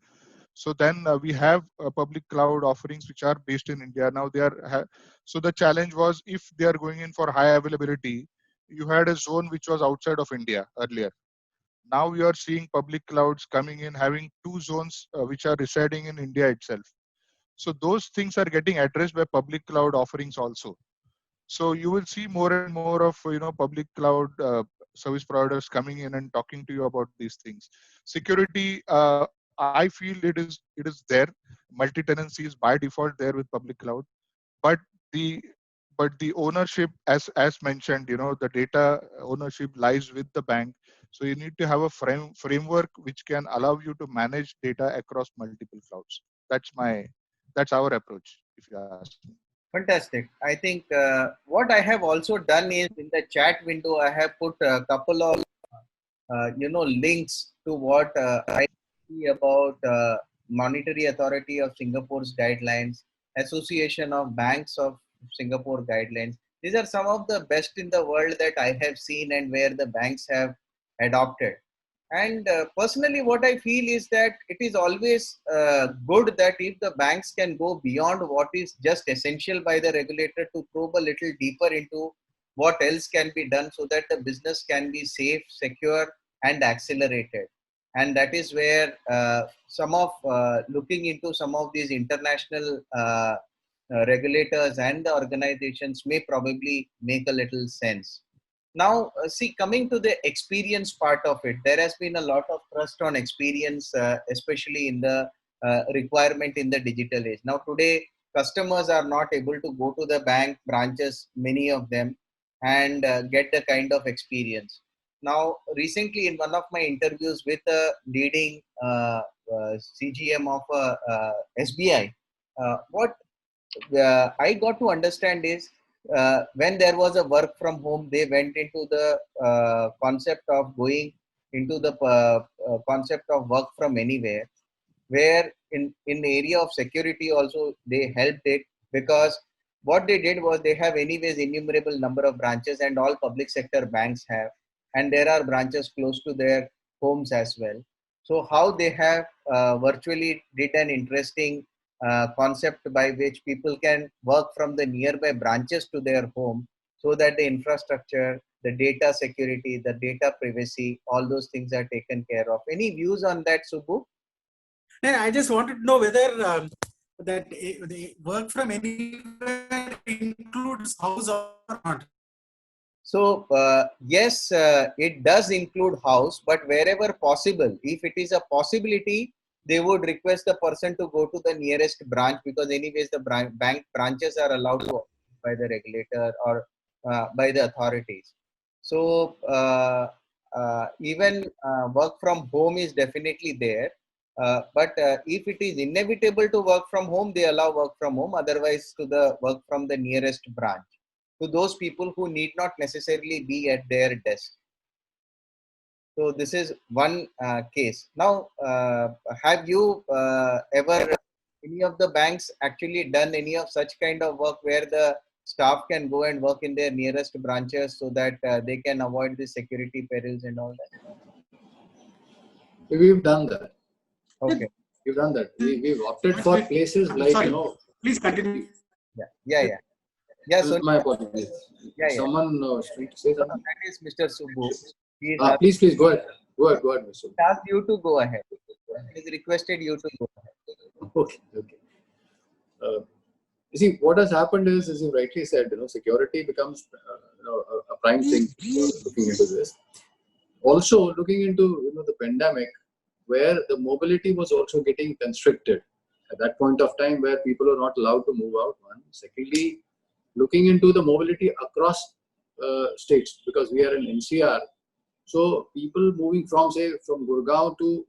So then we have public cloud offerings which are based in India. Now they are so the challenge was, if they are going in for high availability, you had a zone which was outside of India earlier. Now we are seeing public clouds coming in having two zones which are residing in India itself. So those things are getting addressed by public cloud offerings also. So you will see more and more of public cloud service providers coming in and talking to you about these things. Security, I feel it is there. Multi-tenancy is by default there with public cloud, but the ownership, as mentioned, the data ownership lies with the bank. So you need to have a framework which can allow you to manage data across multiple clouds. That's our approach, if you ask me. Fantastic. I think what I have also done is, in the chat window, I have put a couple of links to what I see about Monetary Authority of Singapore's guidelines, Association of Banks of Singapore guidelines. These are some of the best in the world that I have seen and where the banks have adopted. And personally, what I feel is that it is always good that if the banks can go beyond what is just essential by the regulator to probe a little deeper into what else can be done, so that the business can be safe, secure, and accelerated. And that is where some of looking into some of these international regulators and the organizations may probably make a little sense. Now, see, coming to the experience part of it, there has been a lot of thrust on experience, especially in the requirement in the digital age. Now, today, customers are not able to go to the bank branches, many of them, and get the kind of experience. Now, recently, in one of my interviews with a leading CGM of SBI, what I got to understand is, when there was a work from home, they went into the concept of going into the concept of work from anywhere, where in the area of security also they helped it, because what they did was, they have anyways innumerable number of branches, and all public sector banks have, and there are branches close to their homes as well. So how they have virtually did an interesting concept by which people can work from the nearby branches to their home, so that the infrastructure, the data security, the data privacy, all those things are taken care of. Any views on that, Subbu? Yeah, I just wanted to know whether that the work from anywhere includes house or not. So yes, it does include house, but wherever possible, if it is a possibility, they would request the person to go to the nearest branch, because anyways the bank branches are allowed to by the regulator or by the authorities. So even work from home is definitely there. But if it is inevitable to work from home, they allow work from home. Otherwise, to the work from the nearest branch, to those people who need not necessarily be at their desk. So this is one case. Now, have you ever, any of the banks actually done any of such kind of work where the staff can go and work in their nearest branches so that they can avoid the security perils and all that? We've done that. Okay. We've done that. We've opted for places like, Sorry. Please continue. Yeah. So my apologies. Yeah. Someone trying to say something? that is Mr. Subbu. He Please go ahead. Go ahead, Mr. asked you to go ahead. He requested you to go ahead. Okay. You see, what has happened is, as you rightly said, security becomes a prime thing looking into this. Also, looking into the pandemic, where the mobility was also getting constricted at that point of time, where people are not allowed to move out. One. Secondly, looking into the mobility across states, because we are in NCR. So people moving from Gurgaon to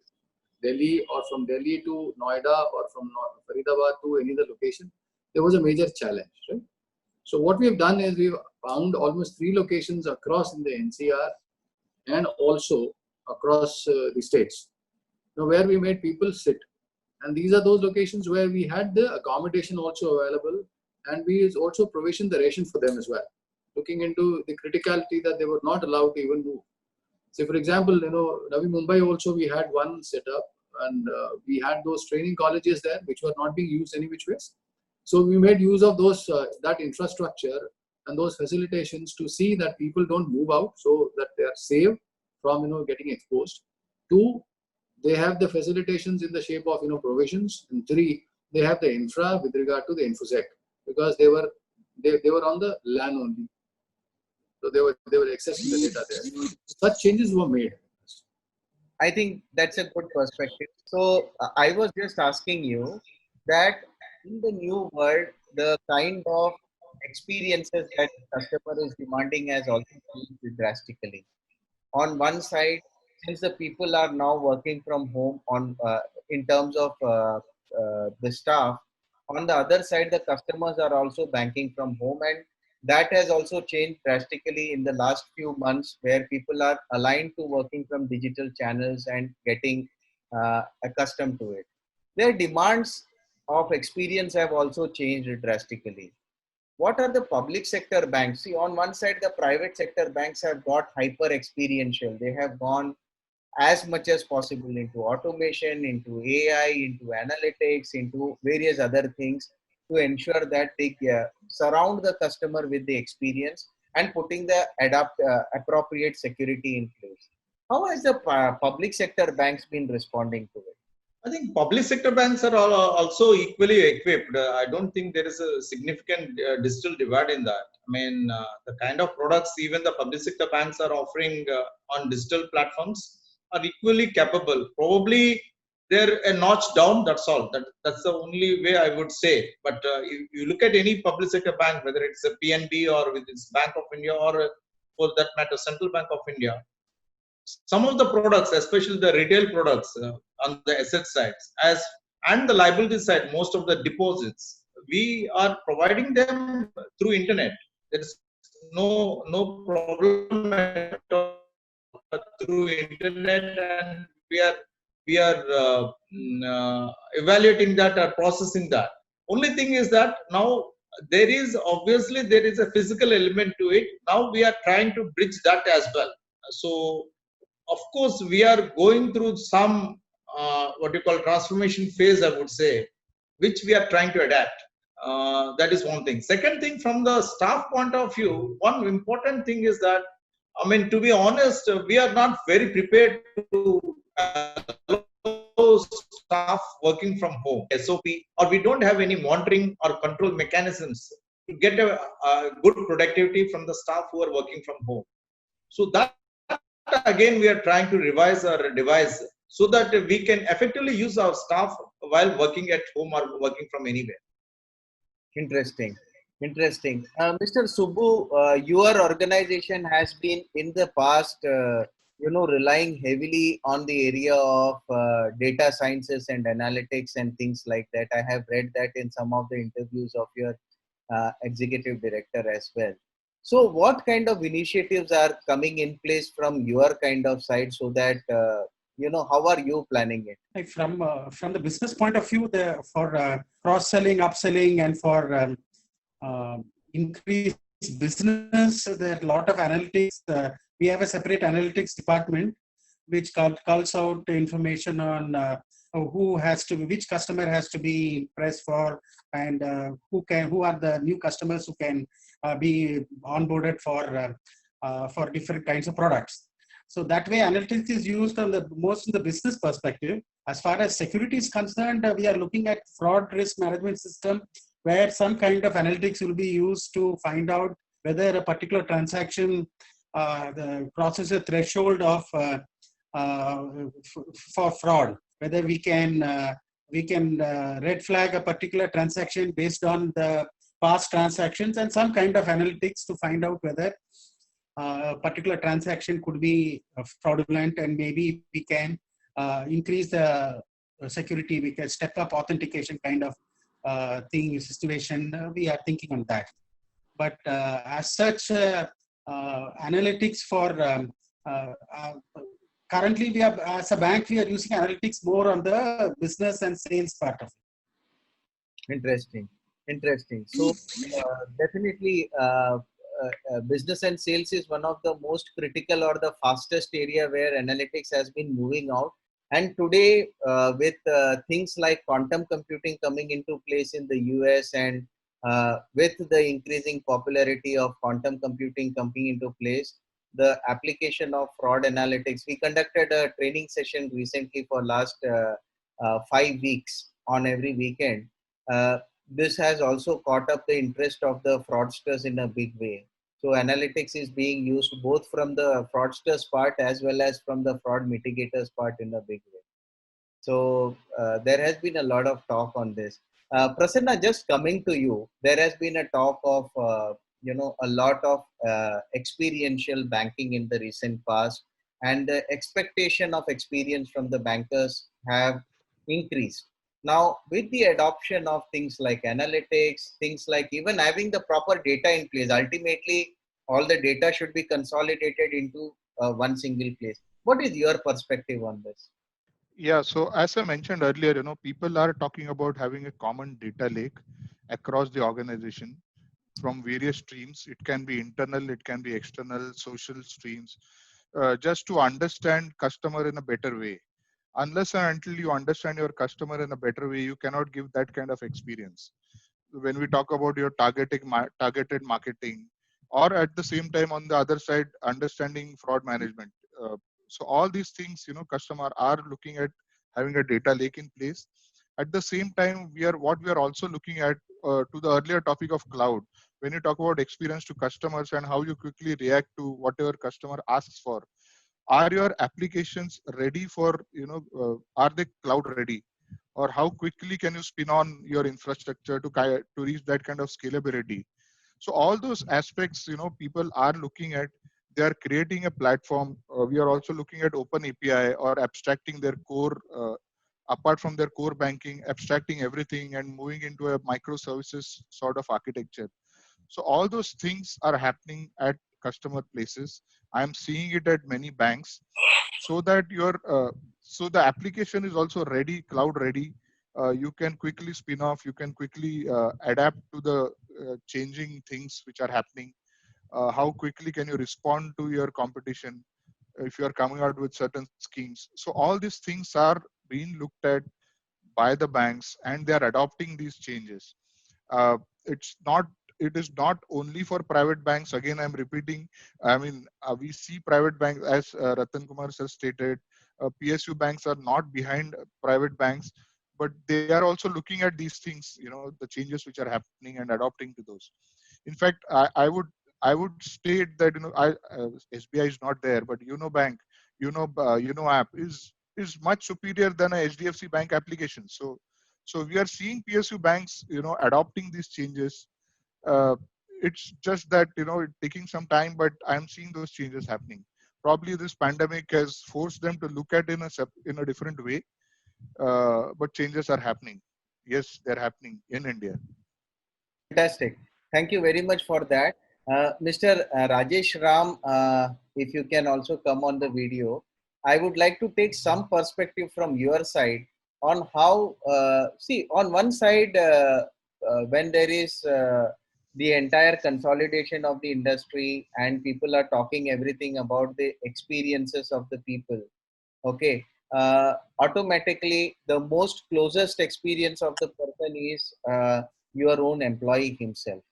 Delhi, or from Delhi to Noida, or from Faridabad to any other location, there was a major challenge, right? So what we have done is we've found almost 3 locations across in the NCR and also across the states, where we made people sit. And these are those locations where we had the accommodation also available, and we also provisioned the ration for them as well, looking into the criticality that they were not allowed to even move. So, for example, Navi Mumbai also we had one setup, and we had those training colleges there which were not being used any which ways. So we made use of those that infrastructure and those facilitations to see that people don't move out, so that they are safe from getting exposed. 2, they have the facilitations in the shape of provisions, and 3, they have the infra with regard to the infosec, because they were on the LAN only. So they were accessing the data there. Such changes were made. I think that's a good perspective. So I was just asking you that in the new world, the kind of experiences that customer is demanding has also changed drastically. On one side, since the people are now working from home in terms of the staff, on the other side, the customers are also banking from home, and that has also changed drastically in the last few months, where people are aligned to working from digital channels and getting accustomed to it. Their demands of experience have also changed drastically. What are the public sector banks? See, on one side, the private sector banks have got hyper experiential. They have gone as much as possible into automation, into AI, into analytics, into various other things to ensure that they surround the customer with the experience and putting the appropriate security in place. How has the public sector banks been responding to it? I think public sector banks are also equally equipped. I don't think there is a significant digital divide in that. I mean, the kind of products even the public sector banks are offering on digital platforms are equally capable. Probably they're a notch down, that's all. That's the only way I would say. But if you look at any public sector bank, whether it's a PNB or with its Bank of India, or for that matter, Central Bank of India, some of the products, especially the retail products on the asset side and the liability side, most of the deposits, we are providing them through internet. There is no problem at all through internet, and we are evaluating that or processing that. Only thing is that now there is a physical element to it. Now we are trying to bridge that as well. So of course, we are going through some what you call transformation phase, I would say, which we are trying to adapt. That is one thing. Second thing, from the staff point of view, one important thing is that, I mean, to be honest, we are not very prepared to allow staff working from home, SOP, or we don't have any monitoring or control mechanisms to get a good productivity from the staff who are working from home. So that again we are trying to revise or devise so that we can effectively use our staff while working at home or working from anywhere. Interesting. Interesting. Mr. Subbu, your organization has been in the past, relying heavily on the area of data sciences and analytics and things like that. I have read that in some of the interviews of your executive director as well. So, what kind of initiatives are coming in place from your kind of side so that, how are you planning it? Like from the business point of view, for cross selling, upselling, and for increased business, there are a lot of analytics. We have a separate analytics department which calls out information on which customer has to be pressed for, and who are the new customers who can be onboarded for different kinds of products. So that way, analytics is used on the most in the business perspective. As far as security is concerned, we are looking at fraud risk management system, where some kind of analytics will be used to find out whether a particular transaction crosses a threshold of for fraud. Whether we can red flag a particular transaction based on the past transactions, and some kind of analytics to find out whether a particular transaction could be fraudulent, and maybe we can increase the security. We can step up authentication kind of situation. We are thinking on that. But as such, analytics for currently we are, as a bank, we are using analytics more on the business and sales part of it. Interesting. So definitely business and sales is one of the most critical or the fastest area where analytics has been moving out. And today with things like quantum computing coming into place in the US, and with the increasing popularity of quantum computing coming into place, the application of fraud analytics. We conducted a training session recently for last 5 weeks on every weekend. This has also caught up the interest of the fraudsters in a big way. So analytics is being used both from the fraudsters part as well as from the fraud mitigators part in a big way. So there has been a lot of talk on this. Prasanna, just coming to you, there has been a talk of a lot of experiential banking in the recent past, and the expectation of experience from the bankers have increased. Now, with the adoption of things like analytics, things like even having the proper data in place, ultimately all the data should be consolidated into one single place. What is your perspective on this? Yeah, so as I mentioned earlier, people are talking about having a common data lake across the organization from various streams. It can be internal, it can be external, social streams, just to understand customer in a better way. Unless and until you understand your customer in a better way, you cannot give that kind of experience. When we talk about your targeted marketing, or at the same time on the other side, understanding fraud management. So all these things, customer are looking at having a data lake in place. At the same time, what we are also looking at, to the earlier topic of cloud, when you talk about experience to customers and how you quickly react to whatever customer asks for, are your applications ready for, are they cloud ready, or how quickly can you spin on your infrastructure to reach that kind of scalability? So all those aspects, people are looking at. They are creating a platform. We are also looking at open API or abstracting their core, apart from their core banking, abstracting everything and moving into a microservices sort of architecture. So all those things are happening at customer places. I'm seeing it at many banks, so that so the application is also ready, cloud ready. You can quickly spin off. You can quickly adapt to the changing things which are happening. How quickly can you respond to your competition if you are coming out with certain schemes? So all these things are being looked at by the banks, and they are adopting these changes. Uh, it's not. It is not only for private banks. Again, I'm repeating. I mean, we see private banks, as Ratan Kumar has stated. PSU banks are not behind private banks, but they are also looking at these things. The changes which are happening and adopting to those. In fact, I would state that SBI is not there, but Bank, app is much superior than a HDFC Bank application. So we are seeing PSU banks, adopting these changes. it's just that, it's taking some time, but I'm seeing those changes happening. Probably this pandemic has forced them to look at it in a different way, but changes are happening. Yes, they're happening in India. Fantastic. Thank you very much for that. Mr. Rajesh Ram, if you can also come on the video, I would like to take some perspective from your side on how, see, on one side, when there is the entire consolidation of the industry and people are talking everything about the experiences of the people, okay, automatically the most closest experience of the person is your own employee himself,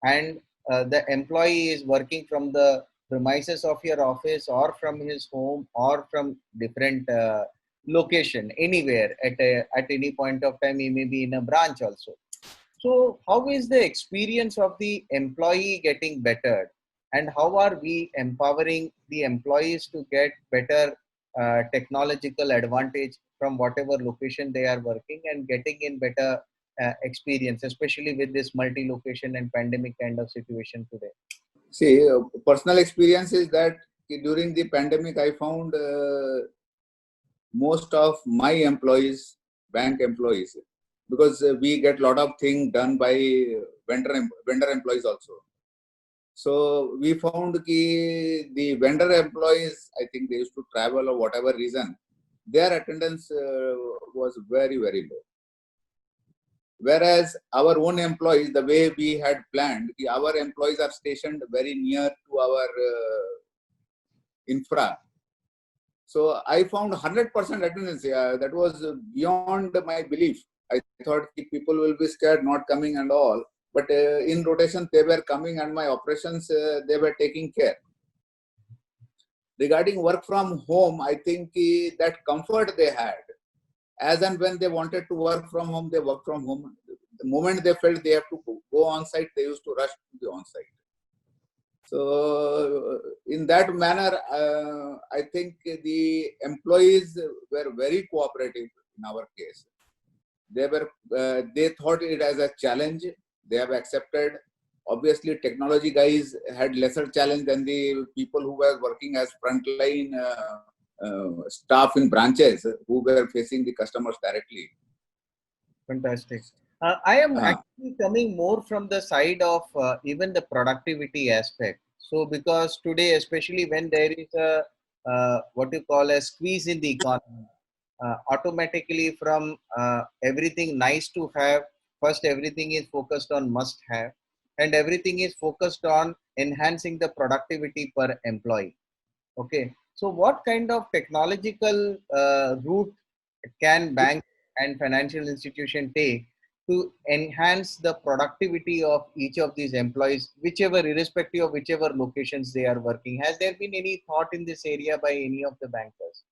and the employee is working from the premises of your office or from his home or from different location anywhere at any point of time. He may be in a branch also. So how is the experience of the employee getting better, and how are we empowering the employees to get better technological advantage from whatever location they are working and getting in better experience, especially with this multi-location and pandemic kind of situation today? See, personal experience is that during the pandemic, I found most of my employees, bank employees, because we get a lot of things done by vendor employees also. So we found the vendor employees, I think they used to travel or whatever reason, their attendance was very, very low. Whereas our own employees, the way we had planned, our employees are stationed very near to our infra. So I found 100% attendance. That was beyond my belief. I thought people will be scared not coming and all. But in rotation, they were coming, and my operations, they were taking care. Regarding work from home, I think that comfort they had. As and when they wanted to work from home, they work from home. The moment they felt they have to go on site, they used to rush to the on site. So in that manner, I think the employees were very cooperative in our case. They thought it as a challenge. They have accepted. Obviously, technology guys had lesser challenge than the people who were working as frontline staff in branches who were facing the customers directly. Fantastic. I am actually coming more from the side of even the productivity aspect. So because today, especially when there is a what you call a squeeze in the economy, automatically from everything nice to have, first everything is focused on must have, and everything is focused on enhancing the productivity per employee. Okay. So what kind of technological route can banks and financial institution take to enhance the productivity of each of these employees, whichever, irrespective of whichever locations they are working? Has there been any thought in this area by any of the bankers?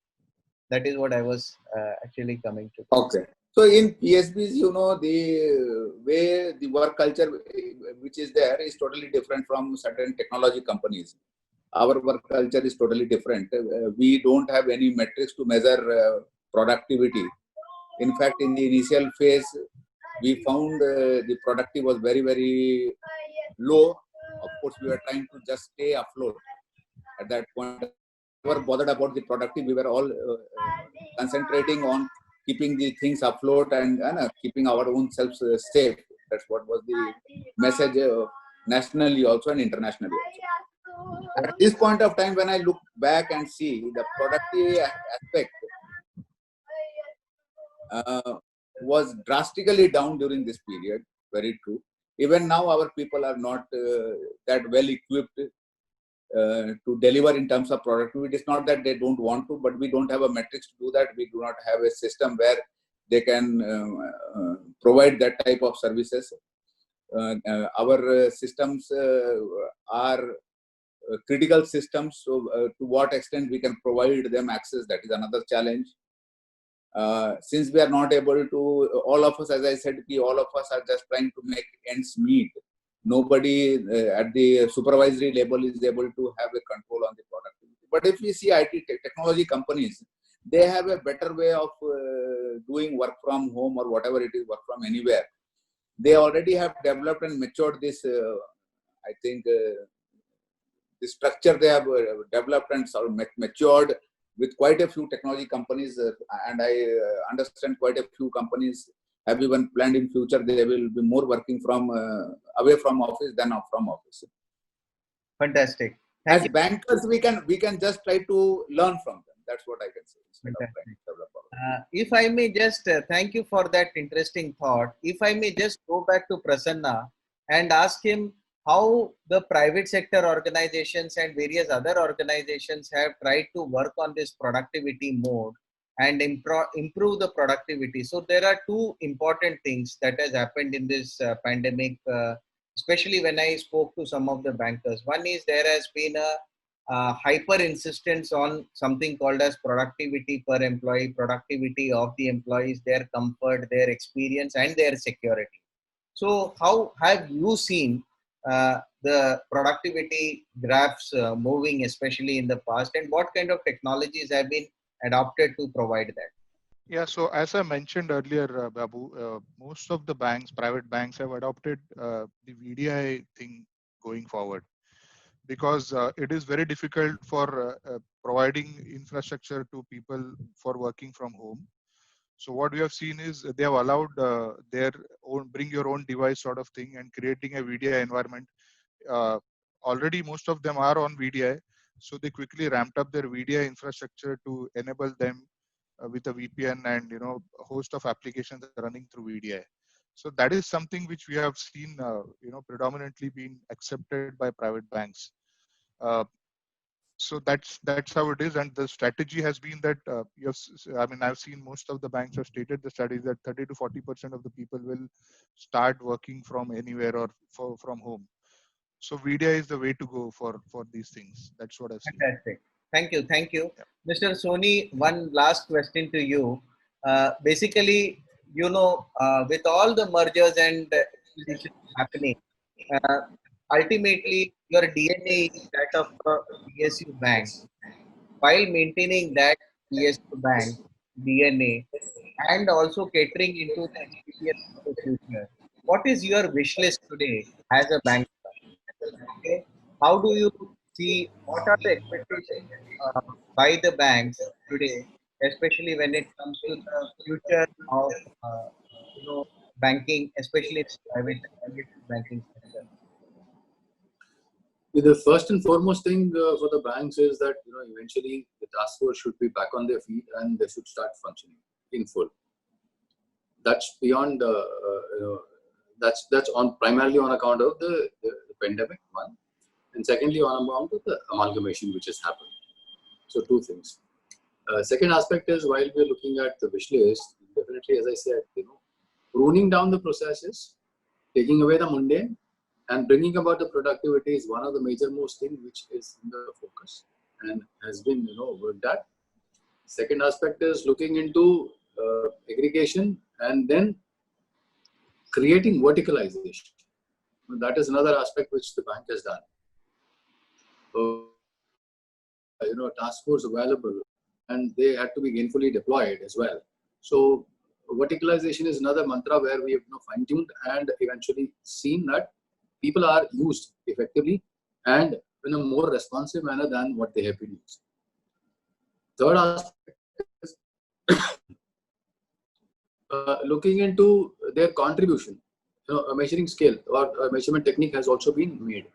That is what I was actually coming to. Okay. So in PSBs, the way the work culture which is there is totally different from certain technology companies. Our work culture is totally different. We don't have any metrics to measure productivity. In fact, in the initial phase, we found the productivity was very, very low. Of course, we were trying to just stay afloat at that point. We were bothered about the productivity. We were all concentrating on keeping the things afloat and keeping our own selves safe. That's what was the message nationally also and internationally also. At this point of time, when I look back and see the productivity aspect was drastically down during this period. Very true. Even now, our people are not that well equipped to deliver in terms of productivity. It's not that they don't want to, but we don't have a metrics to do that. We do not have a system where they can provide that type of services. Our systems are critical systems. So to what extent we can provide them access, that is another challenge. Since we are not able to, all of us, as I said, all of us are just trying to make ends meet. Nobody at the supervisory level is able to have a control on the productivity. But if we see IT technology companies, they have a better way of doing work from home or whatever it is, work from anywhere. They already have developed and matured this, I think, the structure they have developed and sort of matured with quite a few technology companies. And I understand quite a few companies have even planned in future they will be more working from away from office than from office. Fantastic. As Thank you. bankers, we can just try to learn from them. That's what I can say. Instead of trying to develop our own. If I may just thank you for that interesting thought. If I may just go back to Prasanna and ask him how the private sector organizations and various other organizations have tried to work on this productivity mode and improve the productivity. So there are two important things that has happened in this pandemic, especially when I spoke to some of the bankers. One is there has been a hyper insistence on something called as productivity per employee, productivity of the employees, their comfort, their experience, and their security. So, how have you seen the productivity graphs moving, especially in the past, and what kind of technologies have been adopted to provide that? Yeah, so as I mentioned earlier, Babu, most of the banks, private banks, have adopted the VDI thing going forward, because it is very difficult for providing infrastructure to people for working from home. So what we have seen is they have allowed their own bring your own device sort of thing and creating a VDI environment. Already most of them are on VDI, so they quickly ramped up their VDI infrastructure to enable them with a VPN and a host of applications running through VDI. So that is something which we have seen predominantly being accepted by private banks. So that's how it is, and the strategy has been that I've seen most of the banks have stated the strategy that 30 to 40% of the people will start working from anywhere or from home. So VDI is the way to go for these things. That's what I've seen. Fantastic. Thank you. Thank you. Yeah. Mr. Soni, one last question to you. Basically, with all the mergers and acquisitions happening, uh, ultimately your DNA is that of a PSU bank. While maintaining that PSU bank DNA and also catering into the experience of the future, what is your wish list today as a bank? Okay, how do you see what are the expectations by the banks today, especially when it comes to the future of banking, especially in the private banking sector? The first and foremost thing for the banks is that eventually the task force should be back on their feet and they should start functioning in full. That's beyond that's on primarily on account of the pandemic, one, and secondly on account of the amalgamation which has happened. So two things. Second aspect is, while we're looking at the wish list, definitely, as I said, pruning down the processes, taking away the mundane, and bringing about the productivity is one of the major most things which is in the focus and has been worked at. Second aspect is looking into aggregation and then creating verticalization. That is another aspect which the bank has done. Task force available, and they had to be gainfully deployed as well. So verticalization is another mantra where we have fine-tuned and eventually seen that people are used effectively and in a more responsive manner than what they have been used. Third aspect is looking into their contribution. A measuring scale or a measurement technique has also been made.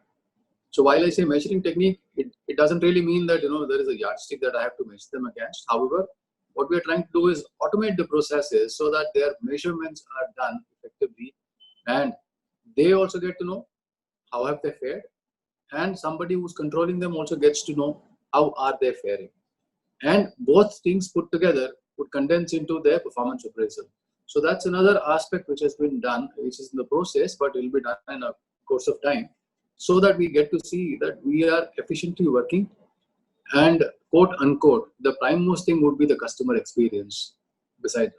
So while I say measuring technique, it doesn't really mean that there is a yardstick that I have to measure them against. However, what we are trying to do is automate the processes so that their measurements are done effectively, and they also get to know how have they fared, and somebody who's controlling them also gets to know how are they faring. And both things put together would condense into their performance appraisal. So that's another aspect which has been done, which is in the process, but it will be done in a course of time, so that we get to see that we are efficiently working, and quote unquote, the primemost thing would be the customer experience beside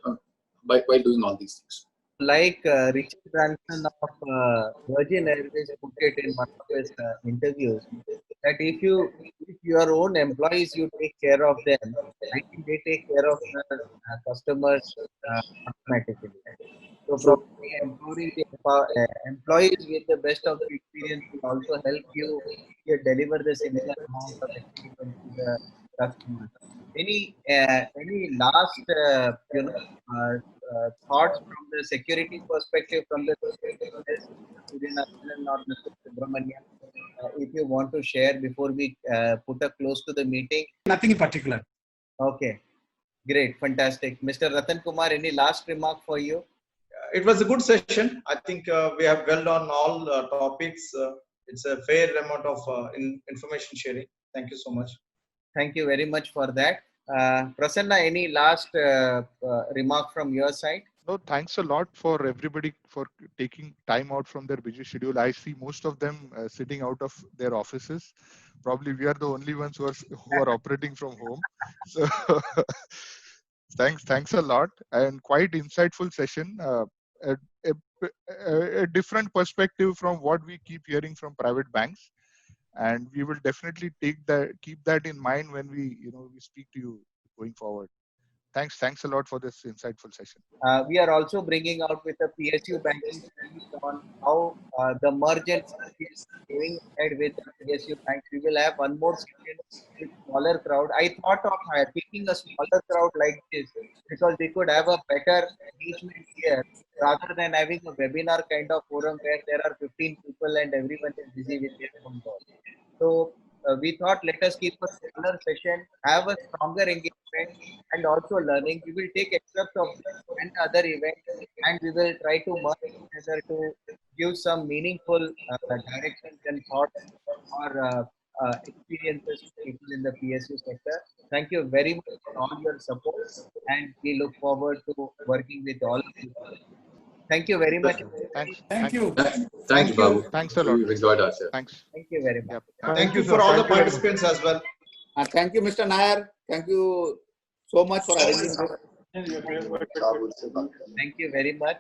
while doing all these things. Like Richard Branson of Virgin Airways put it in one of his interviews, that if your own employees, you take care of them, I think they take care of the customers automatically. So probably employees with the best of the experience will also help you deliver the similar amount of experience to the customer. Any last thoughts from the security perspective from the Suryanarayanan or Mr. Subramanian, if you want to share before we put a close to the meeting? Nothing in particular. Okay, great, fantastic. Mr. Ratan Kumar, any last remark for you? It was a good session. I think we have dwelled on all topics. It's a fair amount of information sharing. Thank you so much. Thank you very much for that. Prasanna, any last remark from your side? No, thanks a lot for everybody for taking time out from their busy schedule. I see most of them sitting out of their offices. Probably we are the only ones who are operating from home. So thanks a lot, and quite insightful session. A different perspective from what we keep hearing from private banks, and we will definitely keep that in mind when we speak to you going forward. Thanks a lot for this insightful session. We are also bringing out with the PSU banking studies on how the merger is going ahead with the PSU banks. We will have one more session with smaller crowd. I thought of picking a smaller crowd like this because we could have a better engagement here rather than having a webinar kind of forum where there are 15 people and everyone is busy with their own work. So we thought let us keep a smaller session, have a stronger engagement and also learning. We will take excerpts of this and other events and we will try to merge together to give some meaningful directions and thoughts or experiences to people in the PSU sector. Thank you very much for all your support and we look forward to working with all of you. Thank you very much. Thanks. Thank you. Thanks, Babu. Thanks a lot. We've enjoyed ourselves. Thanks. Thank you very much. Yep. Thank you for all the participants as well. Thank you, Mr. Nair. Thank you so much for arranging this. Thank you very much.